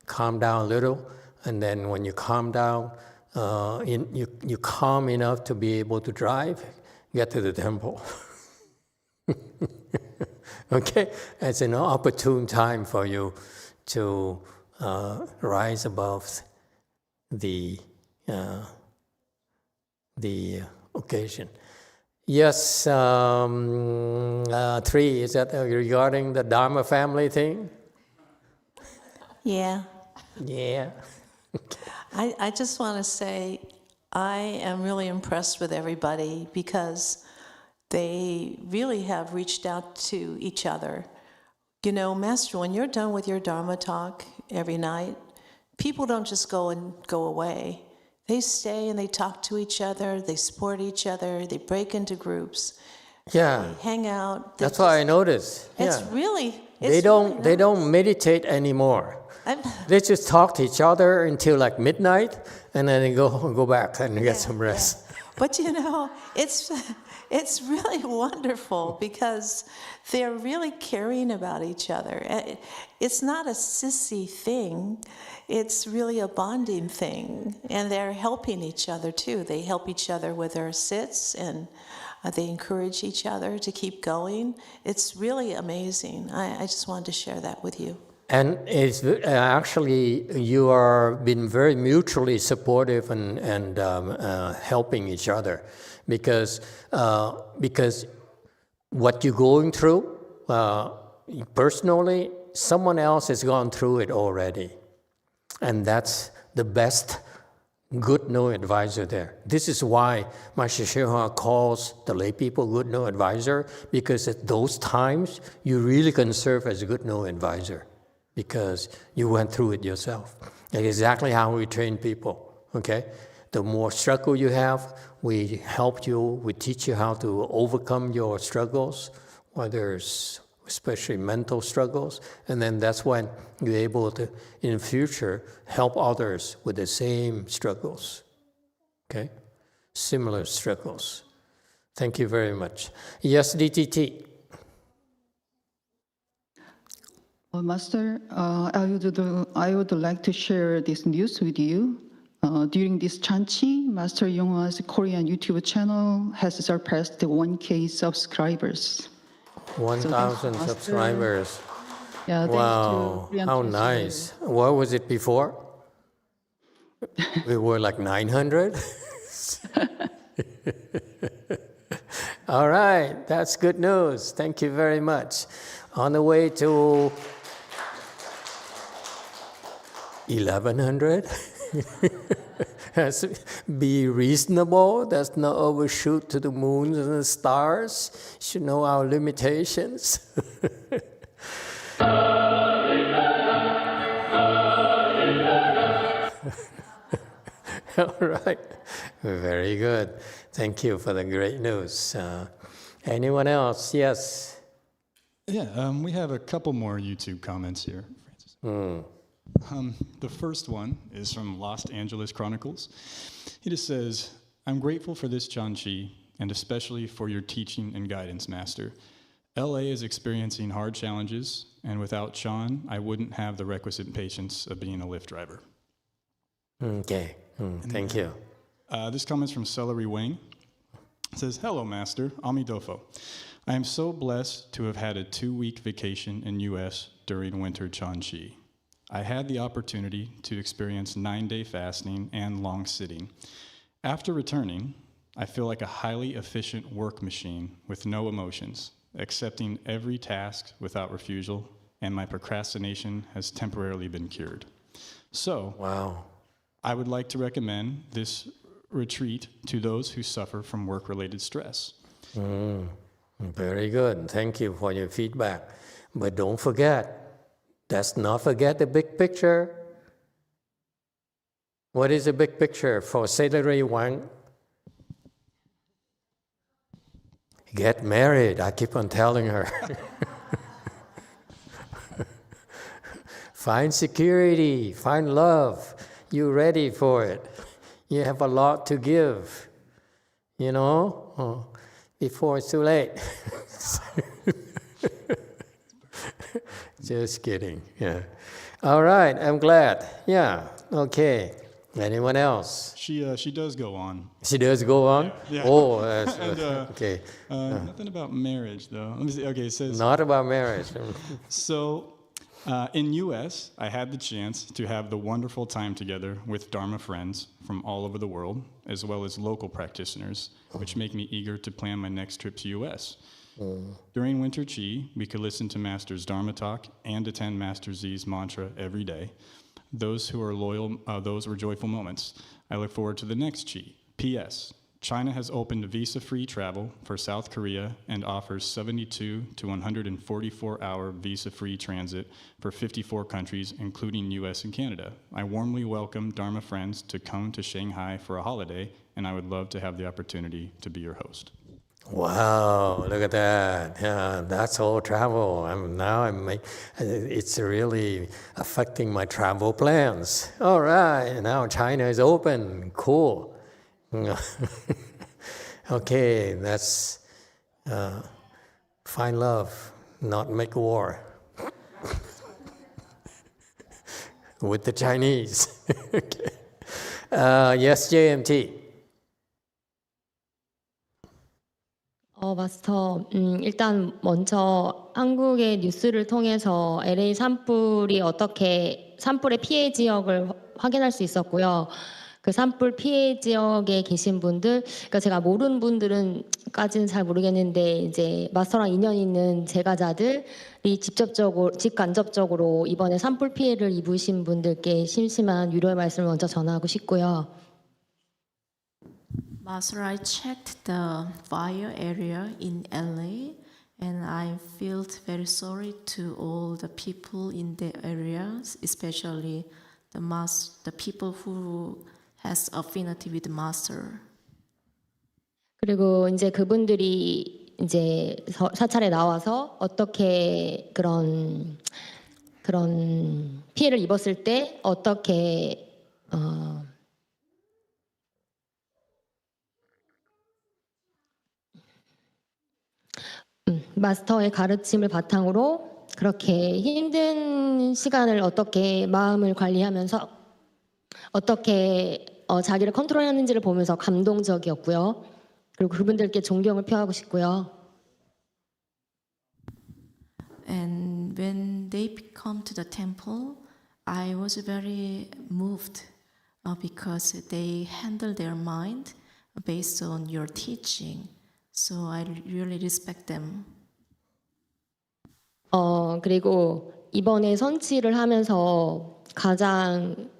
Calm down a little, and then when you calm down, you're calm enough to be able to drive, get to the temple. Okay? It's an opportune time for you to rise above the occasion. Yes, 3, is that regarding the Dharma family thing? Yeah. Yeah. I just want to say I am really impressed with everybody because they really have reached out to each other. You know, Master, when you're done with your Dharma talk every night, people don't just go away. They stay and they talk to each other, they support each other, they break into groups. Yeah. They hang out. That's what I noticed. It's Yeah. really They don't meditate anymore. They just talk to each other until like midnight, and then they go back and get some rest. Yeah. But you know, it's really wonderful because they're really caring about each other. It's not a sissy thing. It's really a bonding thing. And they're helping each other too. They help each other with their sits, and they encourage each other to keep going. It's really amazing. I just wanted to share that with you. And it's actually, you are been very mutually supportive and helping each other, because what you're going through personally, someone else has gone through it already, and that's the best good no advisor there. This is why Master YongHua calls the lay people good no advisor, because at those times you really can serve as a good no advisor, because you went through it yourself. That's exactly how we train people, okay? The more struggle you have, we help you, we teach you how to overcome your struggles, whether it's especially mental struggles, and then that's when you're able to, in the future, help others with the same struggles, okay? Similar struggles. Thank you very much. Yes, DTT. Master, I would like to share this news with you. During this Chanchi, Master YongHua's Korean YouTube channel has surpassed 1K subscribers. 1,000 subscribers. Yeah, wow, how nice. What was it before? We were like 900? All right, that's good news. Thank you very much. On the way to 1,100? Be reasonable. Let's not overshoot to the moons and the stars. Should know our limitations. All right. Very good. Thank you for the great news. Anyone else? Yes. Yeah, we have a couple more YouTube comments here, Francis. The first one is from Los Angeles Chronicles. He just says, I'm grateful for this Chanchi, and especially for your teaching and guidance, Master. LA is experiencing hard challenges, and without Sean, I wouldn't have the requisite patience of being a Lyft driver. Okay, thank you. This comment's from Celery Wang. It says, hello, Master, Emitofuo. I am so blessed to have had a 2-week vacation in U.S. during winter Chanchi. I had the opportunity to experience 9-day fasting and long sitting. After returning, I feel like a highly efficient work machine with no emotions, accepting every task without refusal, and my procrastination has temporarily been cured. So, wow. I would like to recommend this retreat to those who suffer from work-related stress. Very good. Thank you for your feedback. But don't forget, let's not forget the big picture. What is the big picture for Celery Wang? Get married, I keep on telling her. Find security, find love. You're ready for it. You have a lot to give, you know, before it's too late. Just kidding, yeah. All right, I'm glad. Yeah, okay. Anyone else? She does go on. She does go on? Yeah. Oh, And, okay. Nothing about marriage, though. Let me see. Okay, it says... Not about marriage. So, in U.S., I had the chance to have the wonderful time together with Dharma friends from all over the world, as well as local practitioners, which make me eager to plan my next trip to U.S. During Winter Chi, we could listen to Master's Dharma talk and attend Master Z's mantra every day. Those who are loyal, those were joyful moments. I look forward to the next Chi. P.S. China has opened visa-free travel for South Korea and offers 72 to 144-hour visa-free transit for 54 countries, including U.S. and Canada. I warmly welcome Dharma friends to come to Shanghai for a holiday, and I would love to have the opportunity to be your host. Wow, look at that. Yeah, that's all travel. It's really affecting my travel plans. All right, now China is open. Cool. Okay, that's find love, not make war with the Chinese. Okay. Yes, JMT. 마스터, 일단 먼저 한국의 뉴스를 통해서 LA 산불의 피해 지역을 확인할 수 있었고요. 그 산불 피해 지역에 계신 분들, 그러니까 제가 모르는 분들은까지는 잘 모르겠는데 이제 마스터랑 인연 있는 제가자들이 직간접적으로 이번에 산불 피해를 입으신 분들께 심심한 위로의 말씀을 먼저 전하고 싶고요. Master, I checked the fire area in LA and I felt very sorry to all the people in the areas, especially the people who has affinity with Master. 그리고 이제 그분들이 이제 사찰에 나와서 어떻게 그런 피해를 입었을 때 어떻게 마스터의 가르침을 바탕으로 그렇게 힘든 시간을 어떻게 마음을 관리하면서 어떻게 자기를 컨트롤하는지를 보면서 감동적이었고요. 그리고 그분들께 존경을 표하고 싶고요. And when they come to the temple, I was very moved because they handle their mind based on your teaching. So I really respect them. 그리고 이번에 선치를 하면서 가장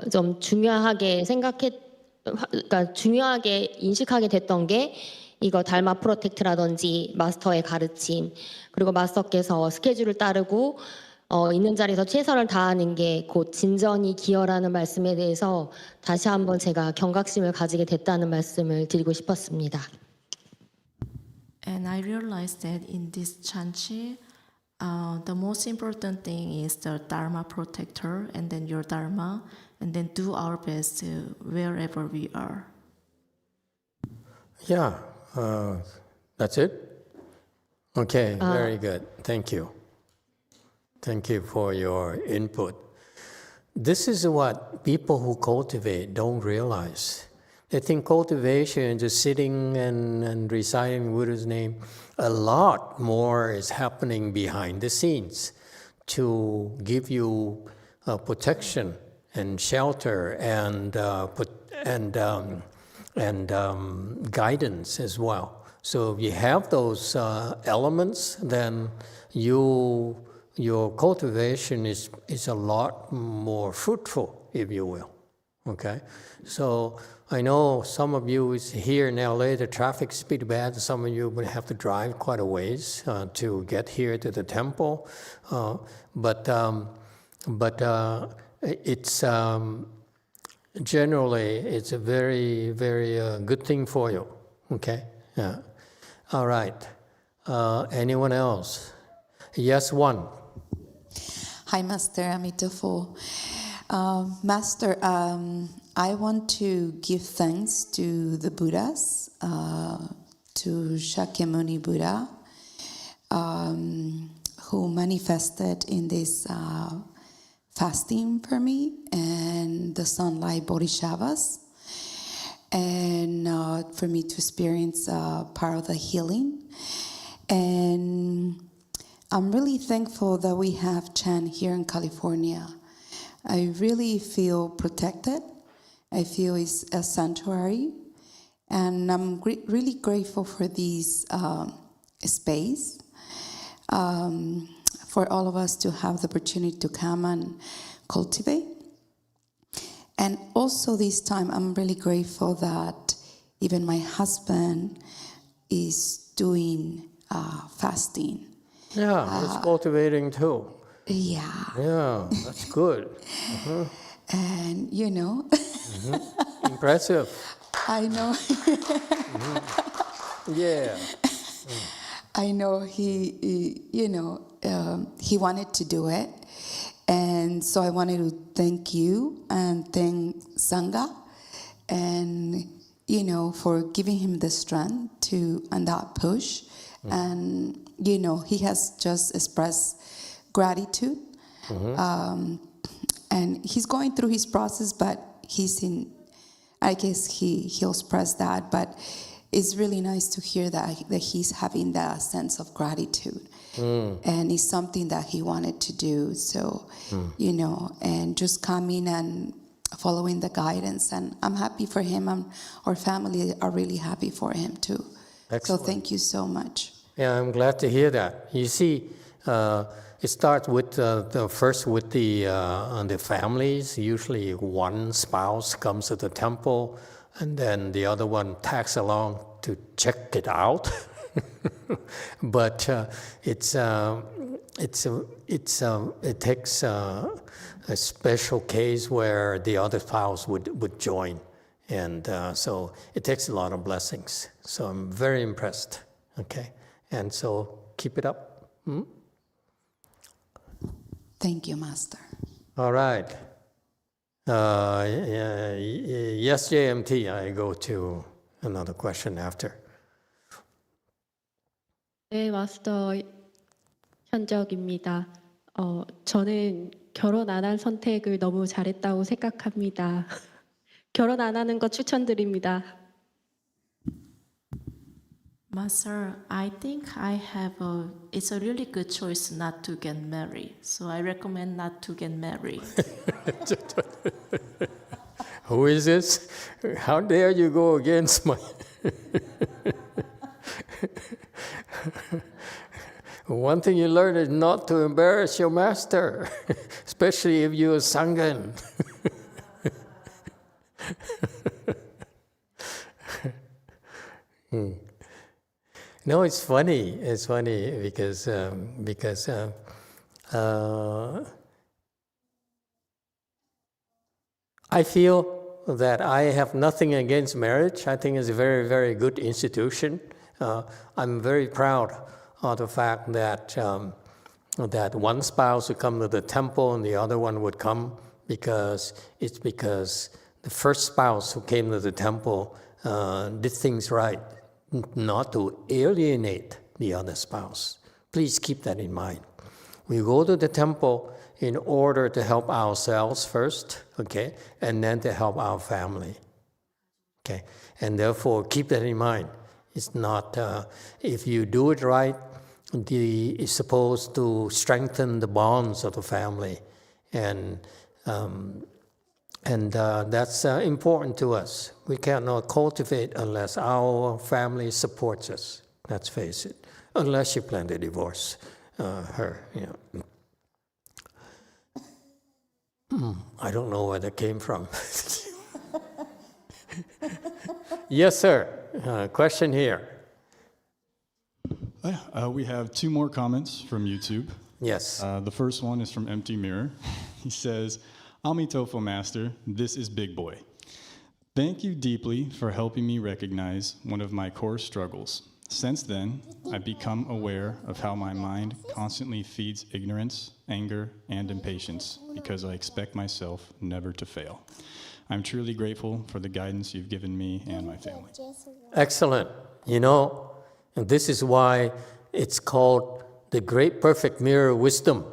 좀 중요하게 그러니까 중요하게 인식하게 됐던 게 이거 달마 프로텍트라든지 마스터의 가르침, 그리고 마스터께서 스케줄을 따르고 있는 자리에서 최선을 다하는 게 곧 진전이 기여라는 말씀에 대해서 다시 한번 제가 경각심을 가지게 됐다는 말씀을 드리고 싶었습니다. And I realized that in this chanchi, the most important thing is the Dharma protector and then your Dharma, and then do our best wherever we are. Yeah, that's it? Okay, very good. Thank you. Thank you for your input. This is what people who cultivate don't realize. They think cultivation is just sitting and reciting Buddha's name. A lot more is happening behind the scenes to give you protection and shelter and guidance as well. So if you have those elements, then your cultivation is a lot more fruitful, if you will. Okay, so I know some of you is here in LA, the traffic is pretty bad. Some of you would have to drive quite a ways to get here to the temple. But it's generally, it's a very, very good thing for you. Okay, yeah. All right. Anyone else? Yes, one. Hi, Master Emitofuo. Master, I want to give thanks to the Buddhas, to Shakyamuni Buddha, who manifested in this fasting for me, and the sunlight bodhisattvas, and for me to experience part of the healing. And I'm really thankful that we have Chan here in California. I really feel protected. I feel it's a sanctuary. And I'm really grateful for this space, for all of us to have the opportunity to come and cultivate. And also this time, I'm really grateful that even my husband is doing fasting. Yeah, he's cultivating too. Yeah. Yeah, that's good. And you know. Impressive. I know. Yeah. I know he wanted to do it. And so I wanted to thank you and thank Sangha and, for giving him the strength and that push. And, he has just expressed gratitude. And he's going through his process, but I guess he'll express that. But it's really nice to hear that he's having that sense of gratitude. And it's something that he wanted to do. So, and just coming and following the guidance. And I'm happy for him, and our family are really happy for him too. Excellent. So thank you so much. Yeah, I'm glad to hear that. You see, it starts with first with the families. Usually one spouse comes to the temple, and then the other one tags along to check it out. But it takes a special case where the other spouse would join, and so it takes a lot of blessings. So I'm very impressed. Okay, and so keep it up. Thank you, Master. All right. Yes, JMT. I go to another question after. 네, 마스터 현적입니다. 저는 결혼 안 한 선택을 너무 잘했다고 생각합니다. 결혼 안 하는 거 추천드립니다. Master, I think it's a really good choice not to get married. So I recommend not to get married. Who is this? How dare you go against my... One thing you learn is not to embarrass your master, especially if you're a Sanghan. No, it's funny. It's funny because I feel that I have nothing against marriage. I think it's a very, very good institution. I'm very proud of the fact that that one spouse would come to the temple and the other one would come because the first spouse who came to the temple did things right, not to alienate the other spouse. Please keep that in mind. We go to the temple in order to help ourselves first, okay, and then to help our family, okay? And therefore, keep that in mind. It's not, if you do it right, it's supposed to strengthen the bonds of the family. And that's important to us. We cannot cultivate unless our family supports us. Let's face it. Unless you plan to divorce her. You know. I don't know where that came from. Yes, sir. Question here. We have two more comments from YouTube. Yes. The first one is from Empty Mirror. He says, Emitofuo Master, this is Big Boy. Thank you deeply for helping me recognize one of my core struggles. Since then, I've become aware of how my mind constantly feeds ignorance, anger, and impatience because I expect myself never to fail. I'm truly grateful for the guidance you've given me and my family. Excellent. You know, and this is why it's called the Great Perfect Mirror Wisdom.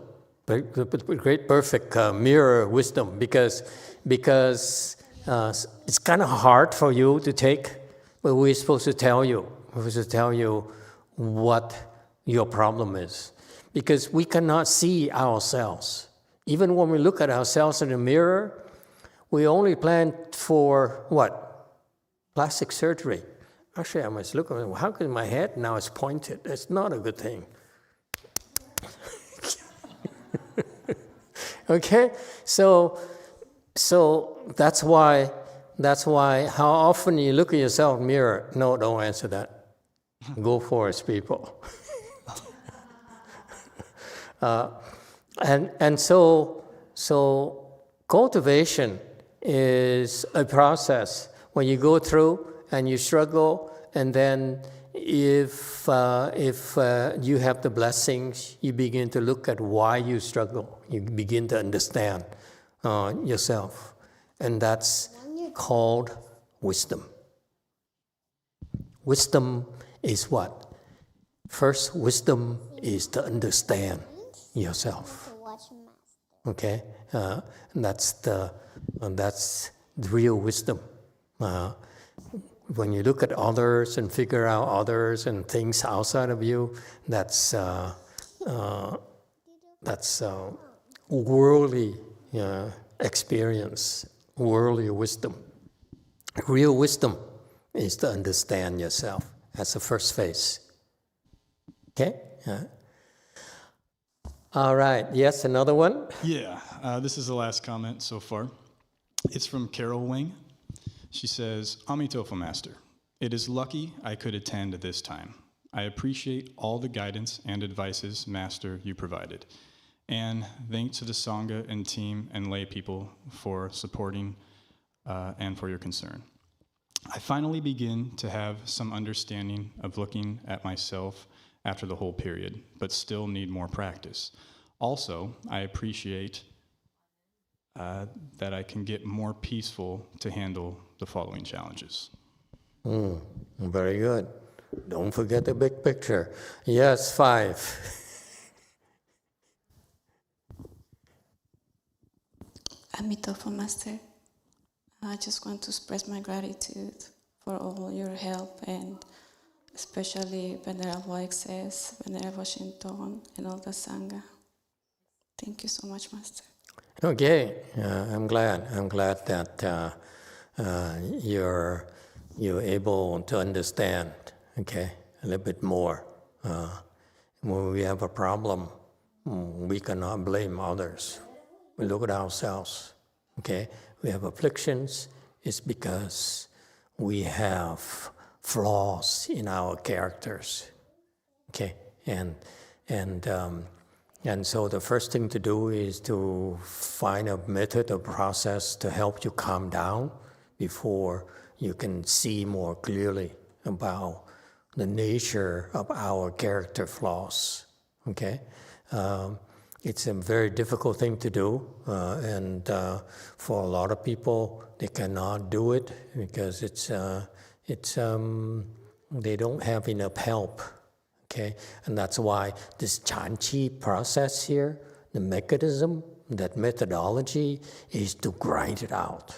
Great Perfect Mirror Wisdom, because it's kind of hard for you to take, but we're supposed to tell you. We're supposed to tell you what your problem is, because we cannot see ourselves. Even when we look at ourselves in the mirror, we only plan for what? Plastic surgery. Actually, I must look at it. How come my head now is pointed? That's not a good thing. Okay, so that's why how often you look at yourself in the mirror? No, don't answer that. Go for it, people. And so cultivation is a process when you go through and you struggle, and then if you have the blessings, you begin to look at why you struggle. You begin to understand yourself. And that's called wisdom. Wisdom is what? First, wisdom is to understand yourself. Okay? That's the real wisdom. When you look at others and figure out others and things outside of you, that's worldly experience, worldly wisdom. Real wisdom is to understand yourself as the first phase. Okay? All right. Yes, another one? Yeah, this is the last comment so far. It's from Carol Wing. She says, Emitofuo, Master, it is lucky I could attend this time. I appreciate all the guidance and advices, Master, you provided. And thanks to the Sangha and team and lay people for supporting and for your concern. I finally begin to have some understanding of looking at myself after the whole period, but still need more practice. Also, I appreciate that I can get more peaceful to handle the following challenges. Very good. Don't forget the big picture. Yes, 5. Emitofuo, Master. I just want to express my gratitude for all your help, and especially Venerable XS, Venerable Shinton, and all the Sangha. Thank you so much, Master. Okay, I'm glad. I'm glad that you're able to understand. Okay, a little bit more. When we have a problem, we cannot blame others. We look at ourselves. Okay, we have afflictions. It's because we have flaws in our characters. Okay, and so the first thing to do is to find a method or process to help you calm down before you can see more clearly about the nature of our character flaws. Okay, it's a very difficult thing to do, and for a lot of people, they cannot do it because they don't have enough help. Okay, and that's why this Chanchi process here, the mechanism, that methodology, is to grind it out.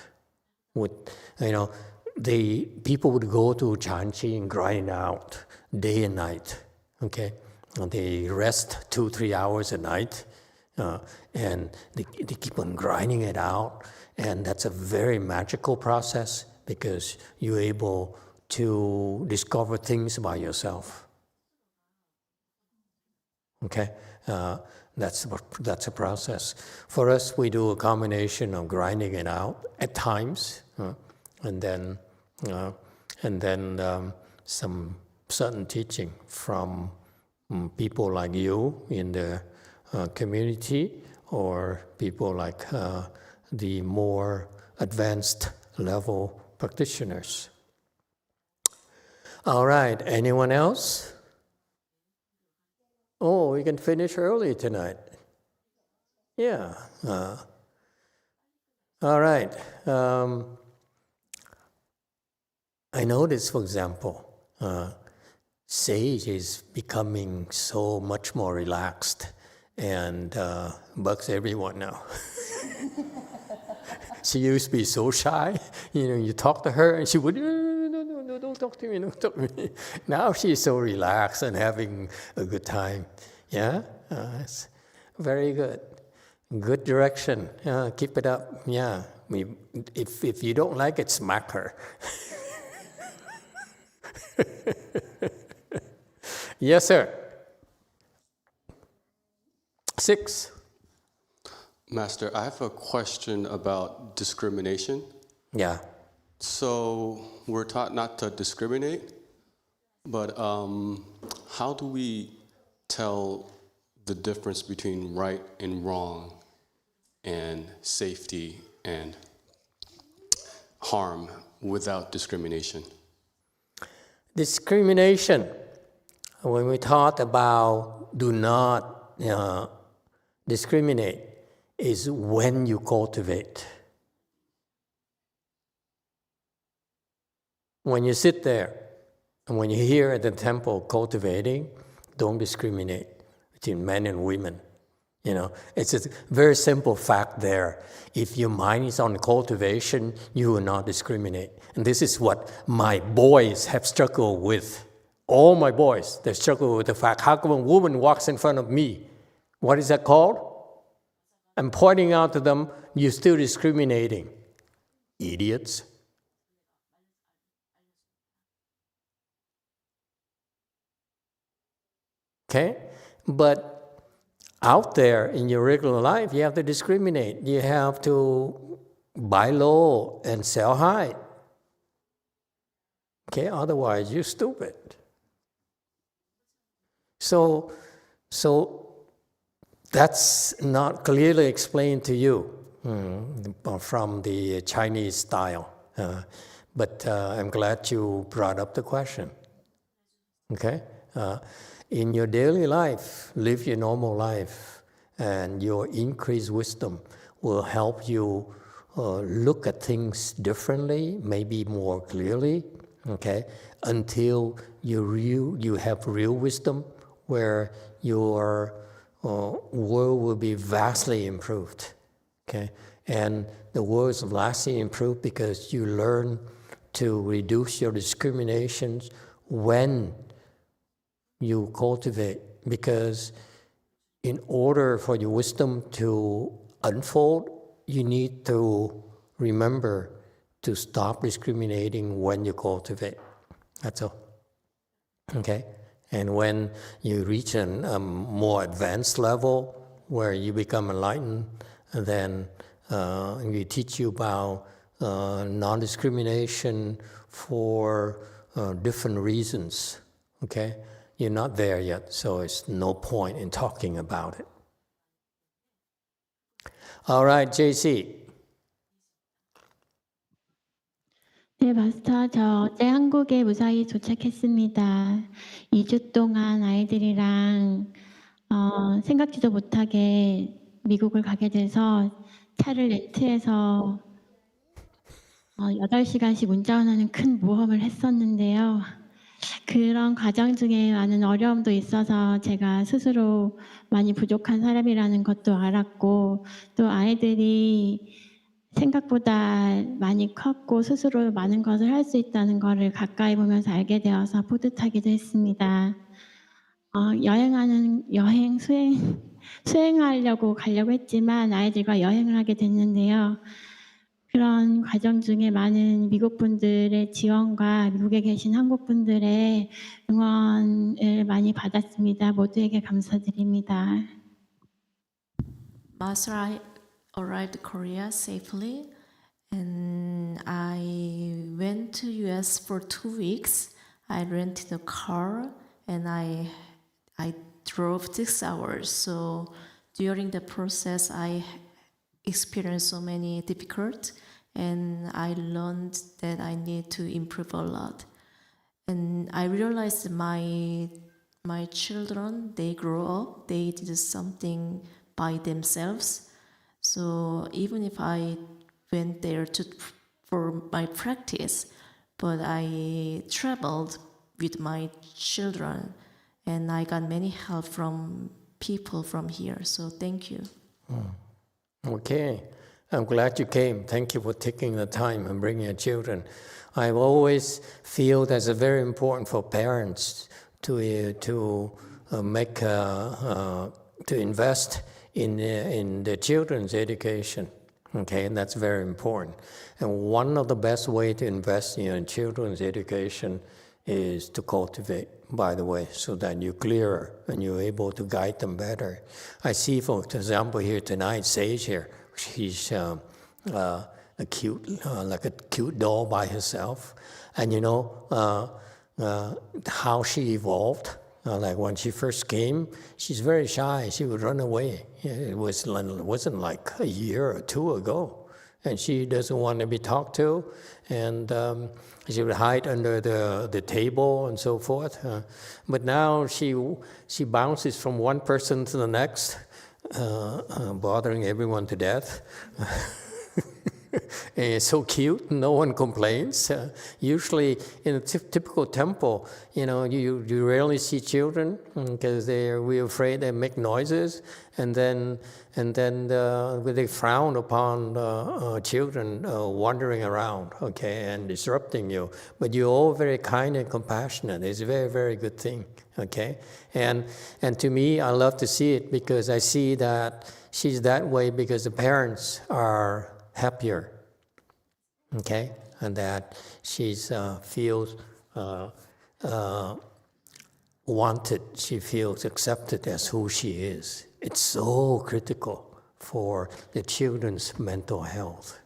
The people would go to Chanchi and grind out day and night. Okay, and they rest 2-3 hours a night, and they keep on grinding it out, and that's a very magical process because you're able to discover things about yourself. Okay, that's a process. For us, we do a combination of grinding it out at times, and then some certain teaching from people like you in the community, or people like the more advanced level practitioners. All right, anyone else? Oh, we can finish early tonight. Yeah. All right. I noticed, for example, Sage is becoming so much more relaxed and bugs everyone now. She used to be so shy. You talk to her and she would, no, don't talk to me, don't talk to me. Now she's so relaxed and having a good time. Yeah, it's very good. Good direction. Keep it up. Yeah, if you don't like it, smack her. Yes, sir. 6. Master, I have a question about discrimination. Yeah. So we're taught not to discriminate, but how do we tell the difference between right and wrong and safety and harm without discrimination? Discrimination. When we talk about do not discriminate, is when you cultivate. When you sit there, and when you're here at the temple cultivating, don't discriminate between men and women. It's a very simple fact there. If your mind is on cultivation, you will not discriminate. And this is what my boys have struggled with. All my boys, they struggle with the fact, how come a woman walks in front of me? What is that called? I'm pointing out to them, you're still discriminating. Idiots. Okay? But out there in your regular life, you have to discriminate. You have to buy low and sell high. Okay? Otherwise, you're stupid. So that's not clearly explained to you from the Chinese style. But I'm glad you brought up the question. Okay? In your daily life, live your normal life, and your increased wisdom will help you look at things differently, maybe more clearly, okay? Until you have real wisdom, where your world will be vastly improved, okay? And the world is vastly improved because you learn to reduce your discriminations when you cultivate, because in order for your wisdom to unfold, you need to remember to stop discriminating when you cultivate. That's all. Okay? And when you reach a more advanced level where you become enlightened, then we teach you about non-discrimination for different reasons. Okay? You're not there yet, so it's no point in talking about it. All right, JC. 네, 마스터, 저 어제 한국에 무사히 도착했습니다. 2주 동안 아이들이랑 생각지도 못하게 미국을 가게 돼서 차를 렌트해서 8시간씩 운전하는 큰 모험을 했었는데요. 그런 과정 중에 많은 어려움도 있어서 제가 스스로 많이 부족한 사람이라는 것도 알았고, 또 아이들이 생각보다 많이 컸고 스스로 많은 것을 할 수 있다는 것을 가까이 보면서 알게 되어서 뿌듯하기도 했습니다. 수행하려고 가려고 했지만 아이들과 여행을 하게 됐는데요. 그런 과정 중에 많은 미국 분들의 지원과 미국에 계신 한국 분들의 응원을 많이 받았습니다. 모두에게 감사드립니다. Master, I arrived to Korea safely, and I went to US for 2 weeks. I rented a car, and I drove 6 hours. So during the process, I experienced so many difficulties, and I learned that I need to improve a lot. And I realized my children, they grow up, they did something by themselves. So even if I went there for my practice, but I traveled with my children, and I got many help from people from here. So thank you. Okay, I'm glad you came. Thank you for taking the time and bringing your children. I always feel that's very important for parents to invest in their children's education. Okay, and that's very important. And one of the best ways to invest in your children's education is to cultivate, by the way, so that you're clearer and you're able to guide them better. I see, for example, here tonight, Sage here, she's a cute doll by herself. And you know how she evolved. Like when she first came, she's very shy. She would run away. It wasn't like a year or two ago. and she doesn't want to be talked to, and she would hide under the table and so forth. But now she bounces from one person to the next, bothering everyone to death. And it's so cute, no one complains. Usually in a typical temple, you rarely see children because we're afraid they make noises, and then they frown upon children wandering around, okay, and disrupting you. But you're all very kind and compassionate. It's a very, very good thing, okay. And to me, I love to see it because I see that she's that way because the parents are happier, okay, and that she feels wanted, she feels accepted as who she is. It's so critical for the children's mental health.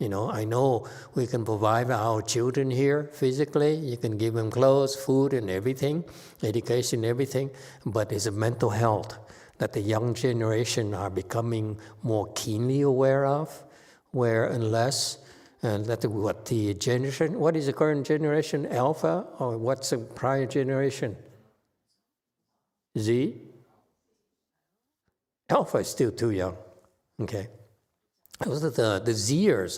I know we can provide our children here physically, you can give them clothes, food, and everything, education, everything, but it's a mental health that the young generation are becoming more keenly aware of, where unless, what is the current generation, Alpha, or what's the prior generation? Z? Alpha is still too young, okay. The Zers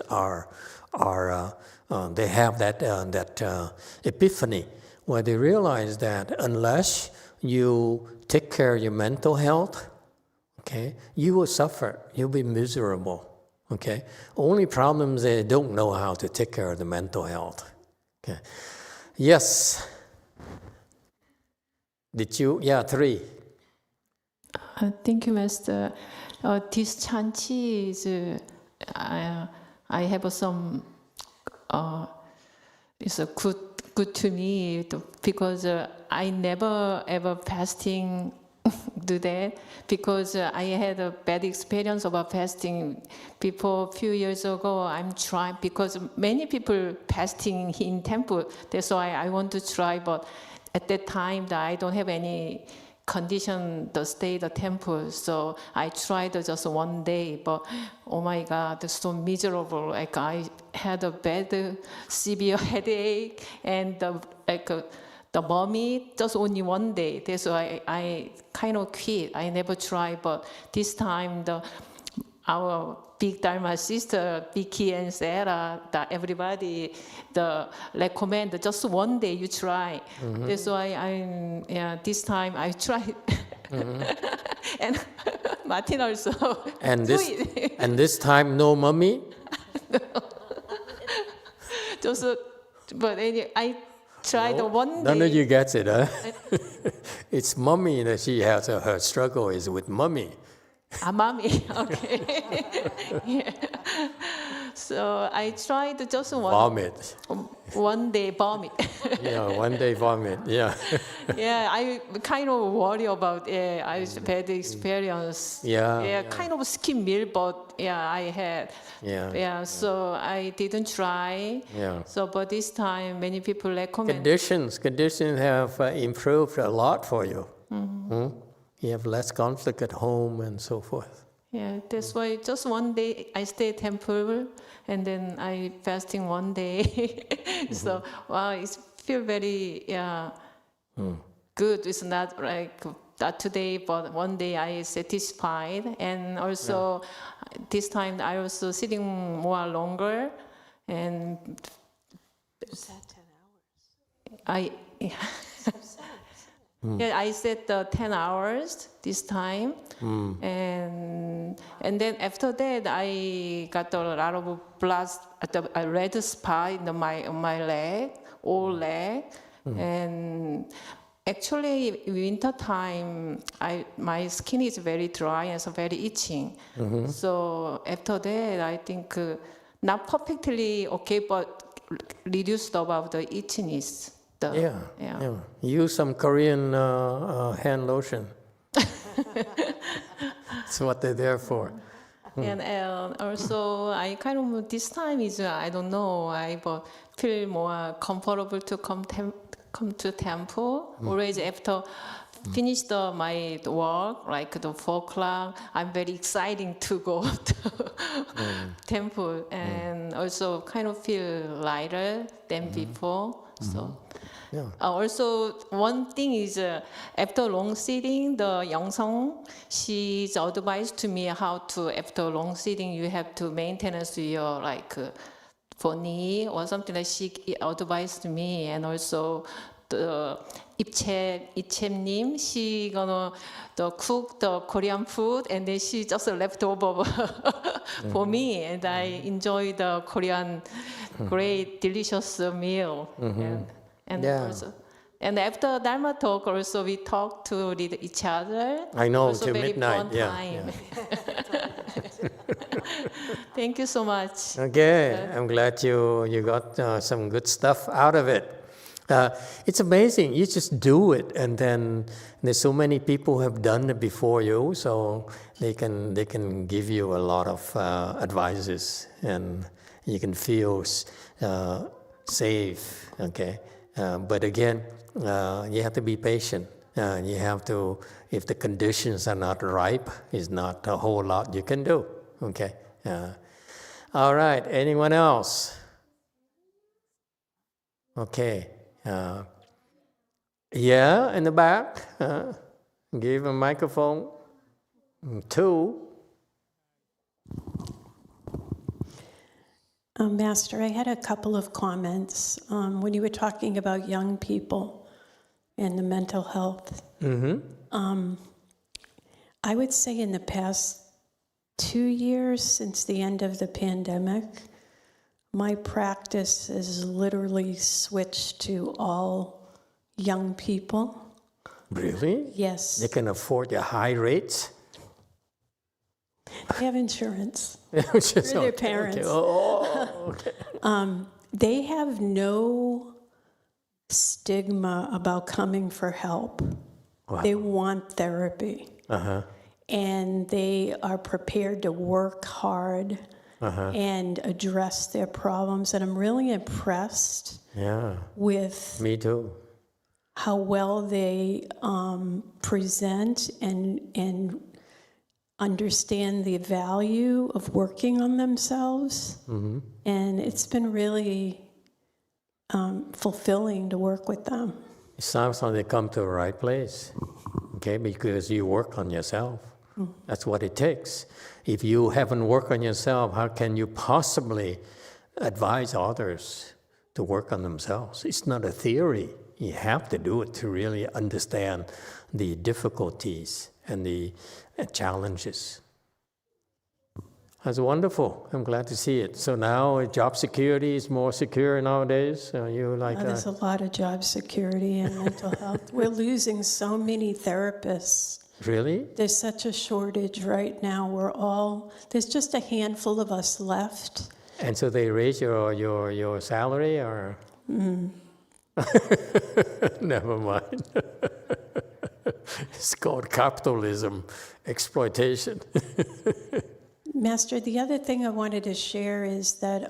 they have that epiphany where they realize that unless you take care of your mental health, okay, you will suffer, you'll be miserable. Okay, only problem is they don't know how to take care of the mental health. Okay, yes. Did you? Yeah, 3. Thank you, Master. This chanchi is I have some. It's good to me because I never ever fasting. Do that because I had a bad experience about fasting before. A few years ago, I'm trying because many people fasting in temple. That's why I want to try. But at that time, I don't have any condition to stay at the temple. So I tried just one day. But oh my God, it's so miserable. Like I had a bad, severe headache and the mommy just only one day. That's why I kind of quit. I never tried, but this time our big Dharma sister, Vicky and Sarah, everybody recommend just one day you try. Mm-hmm. That's why this time I tried. Mm-hmm. And Martin also. And this time no mommy? No. But anyway, I tried one day. None of you gets it, huh? It's mommy that she has her struggle is with mommy. Mommy, okay. Yeah. So I tried just one day vomit. Yeah, one day vomit. Yeah. Yeah, I kind of worry about I bad experience. Yeah. Kind of skin meal, but I had. Yeah. So I didn't try. Yeah. So but this time many people recommend. Conditions have improved a lot for you. Mm-hmm. You have less conflict at home and so forth. Yeah, that's why just one day I stay temple and then I fasting one day. Mm-hmm. So it feel very good. It's not like that today, but one day I satisfied, and also this time I also sitting more longer and. You sat 10 hours. Yeah, I said 10 hours this time, and then after that I got a lot of blood, a red spot in my leg, all leg, and actually winter time my skin is very dry and so very itching. Mm-hmm. So after that I think not perfectly okay, but reduced about the itchiness. Yeah. Use some Korean hand lotion. That's what they're there for. And also, I kind of this time is I don't know. I feel more comfortable to come to temple. Always after finish my work, like the 4 o'clock, I'm very exciting to go to temple and also kind of feel lighter than before. So. Yeah. Also, one thing is after long sitting, the Young-song, she's advised to me how to, after long sitting, you have to maintain your for knee or something like she advised me, and also the Ipchep-nim, she gonna cook the Korean food, and then she just left over for me, and I enjoy the Korean great delicious meal. And also, and after Dharma talk, also we talk to each other. I know, also till very midnight. fun time. Thank you so much. Okay, I'm glad you got some good stuff out of it. It's amazing. You just do it, and then there's so many people who have done it before you, so they can give you a lot of advices, and you can feel safe. Okay. But again, you have to be patient. You have to, if the conditions are not ripe, it's not a whole lot you can do. Okay. All right. Anyone else? Okay. Yeah, in the back. Give a microphone. 2. Master, I had a couple of comments when you were talking about young people and the mental health. I would say in the past 2 years, since the end of the pandemic, my practice has literally switched to all young people. Really? Yes. They can afford your high rates? They have insurance Just, through their okay, parents. okay. Oh, okay. They have no stigma about coming for help. Wow. They want therapy. And they are prepared to work hard and address their problems. And I'm really impressed with Me too. how well they present and understand the value of working on themselves. And it's been really fulfilling to work with them. It sounds like they come to the right place, okay, because you work on yourself. That's what it takes. If you haven't worked on yourself, how can you possibly advise others to work on themselves? It's not a theory. You have to do it to really understand the difficulties and the challenges. That's wonderful. I'm glad to see it. So now job security is more secure nowadays. You like There's a lot of job security and mental health. We're losing so many therapists. Really? There's such a shortage right now. There's just a handful of us left. And so they raise your salary, or? Never mind. It's called capitalism, exploitation. Master, the other thing I wanted to share is that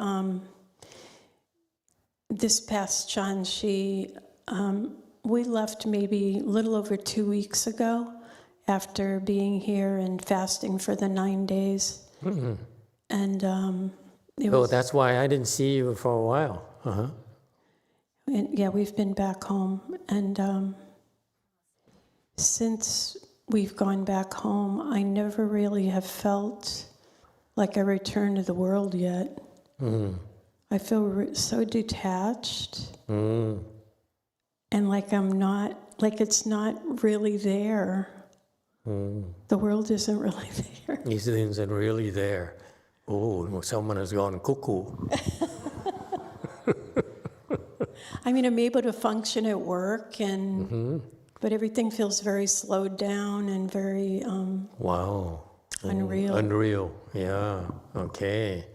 this past Chanshi, we left maybe a little over 2 weeks ago after being here and fasting for the 9 days. And that's why I didn't see you for a while. And yeah, we've been back home. And since we've gone back home, I never really have felt like I returned to the world yet. I feel so detached. And like it's not really there. The world isn't really there. It isn't really there. Oh, someone has gone cuckoo. I mean, I'm able to function at work, but everything feels very slowed down and very wow. Unreal. Unreal, yeah, okay.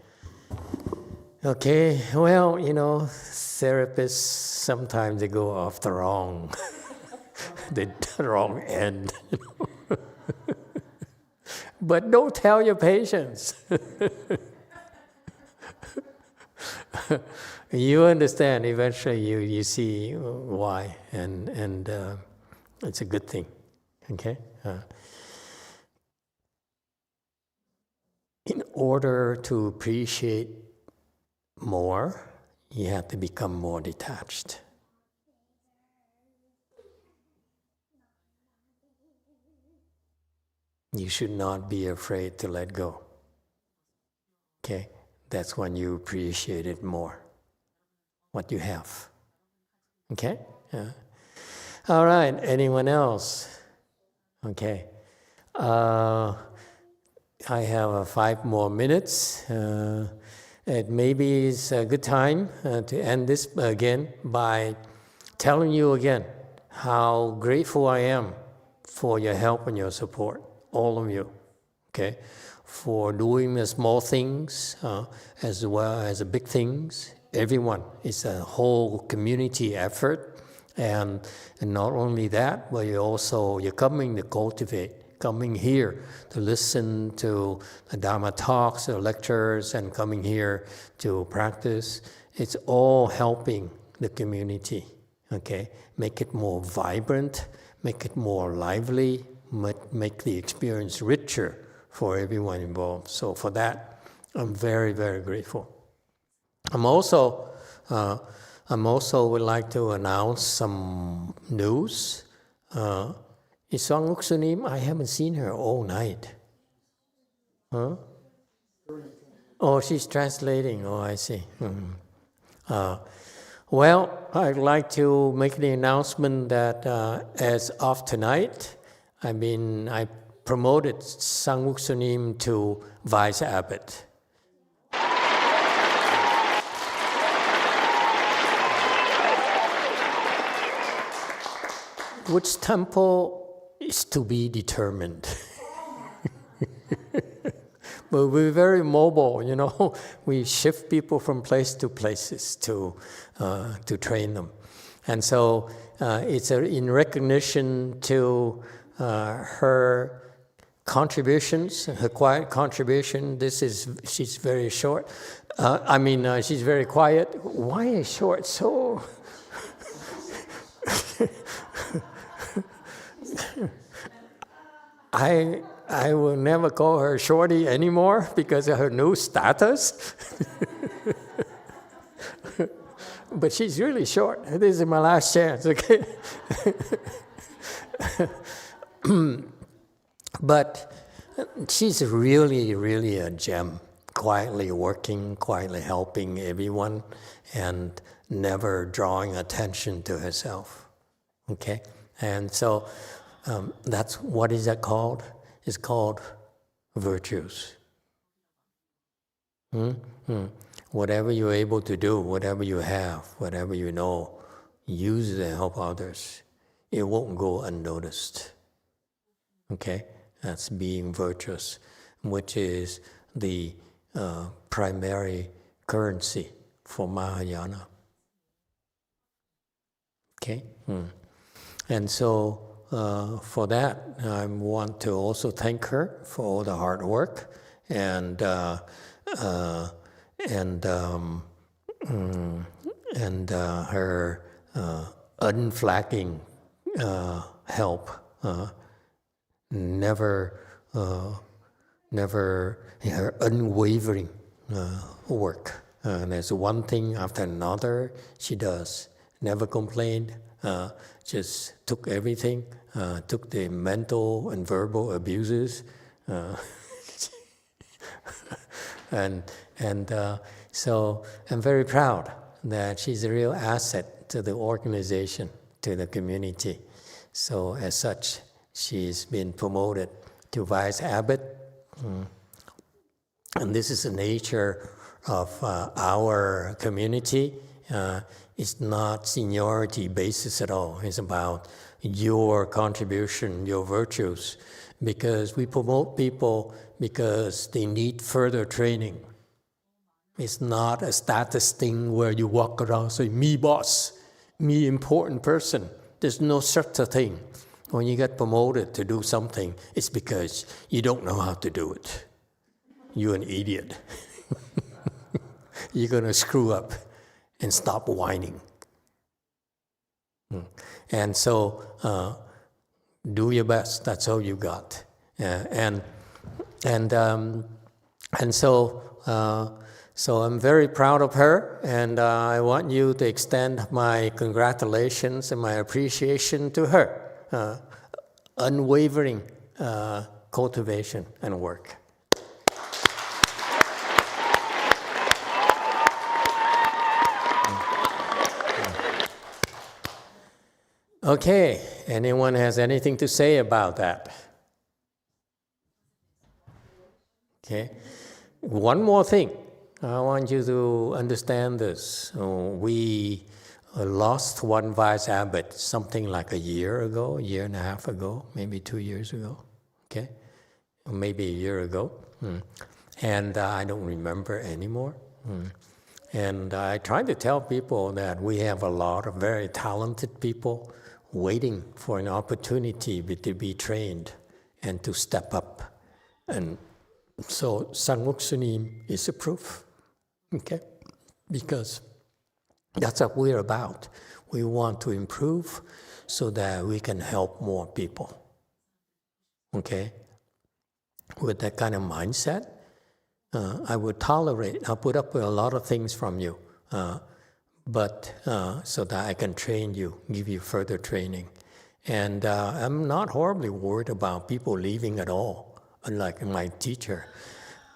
Okay, well, therapists, sometimes they go off the wrong, the wrong end. But don't tell your patients. You understand, eventually you see why, and it's a good thing. Okay? In order to appreciate more, you have to become more detached. You should not be afraid to let go. Okay? That's when you appreciate it more, what you have. Okay? All right, anyone else? Okay. I have 5 more minutes. It maybe is a good time to end this again by telling you again how grateful I am for your help and your support, all of you, okay? For doing the small things as well as the big things. Everyone, it's a whole community effort. And not only that, but you're coming to cultivate, coming here to listen to the Dharma talks or lectures and coming here to practice. It's all helping the community, okay? Make it more vibrant, make it more lively, make the experience richer for everyone involved. So for that, I'm very, very grateful. I'm also would like to announce some news. Is Song Uksunim? I haven't seen her all night. Huh? Oh, she's translating. Oh, I see. Well, I'd like to make the announcement that as of tonight, I promoted Sang Uksunim to Vice Abbot. Which temple is to be determined. But we're very mobile, you know. We shift people from place to places to train them. And so it's in recognition to her contributions, her quiet contribution. She's very short. She's very quiet. Why is short so... I will never call her Shorty anymore because of her new status. But she's really short. This is my last chance, okay? But she's really, really a gem, quietly working, quietly helping everyone, and never drawing attention to herself, okay? And so that's, what is that called? It's called virtues. Whatever you're able to do, whatever you have, whatever you know, use it to help others. It won't go unnoticed. Okay? That's being virtuous, which is the primary currency for Mahayana. Okay? And so for that, I want to also thank her for all the hard work and her unflagging help, never her unwavering work. There's one thing after another she does. Never complained. Just took everything, took the mental and verbal abuses, so I'm very proud that she's a real asset to the organization, to the community. So as such, she's been promoted to Vice Abbot, and this is the nature of our community. It's not seniority basis at all. It's about your contribution, your virtues, because we promote people because they need further training. It's not a status thing where you walk around and say, me boss, me important person. There's no such a thing. When you get promoted to do something, it's because you don't know how to do it. You're an idiot. You're going to screw up and stop whining. And so do your best. That's all you got. And so I'm very proud of her, and I want you to extend my congratulations and my appreciation to her. Unwavering cultivation and work. Okay, anyone has anything to say about that? Okay, one more thing. I want you to understand this. We lost one vice abbot something like a year and a half ago, maybe 2 years ago, okay? Or maybe a year ago. And I don't remember anymore. And I try to tell people that we have a lot of very talented people waiting for an opportunity to be trained and to step up. And so Sanguk Sunim is a proof, okay? Because that's what we're about. We want to improve so that we can help more people, okay? With that kind of mindset, I would tolerate, I'll put up with a lot of things from you, but so that I can train you, give you further training. And I'm not horribly worried about people leaving at all, unlike my teacher.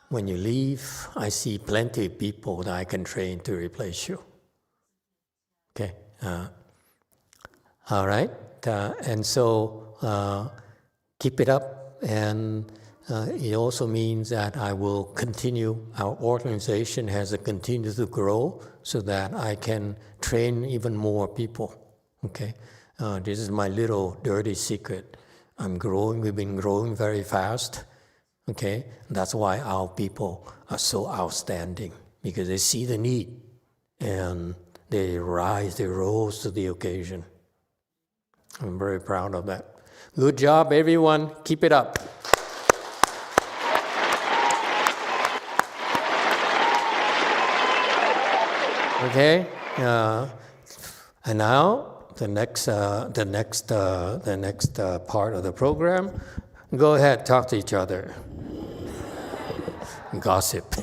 When you leave, I see plenty of people that I can train to replace you. Okay, all right, and so keep it up, and it also means that I will continue, our organization has to continue to grow so that I can train even more people, okay? This is my little dirty secret. I'm growing, we've been growing very fast, okay? That's why our people are so outstanding, because they see the need, and they rose to the occasion. I'm very proud of that. Good job, everyone. Keep it up. Okay, and now the next part of the program. Go ahead, talk to each other, gossip.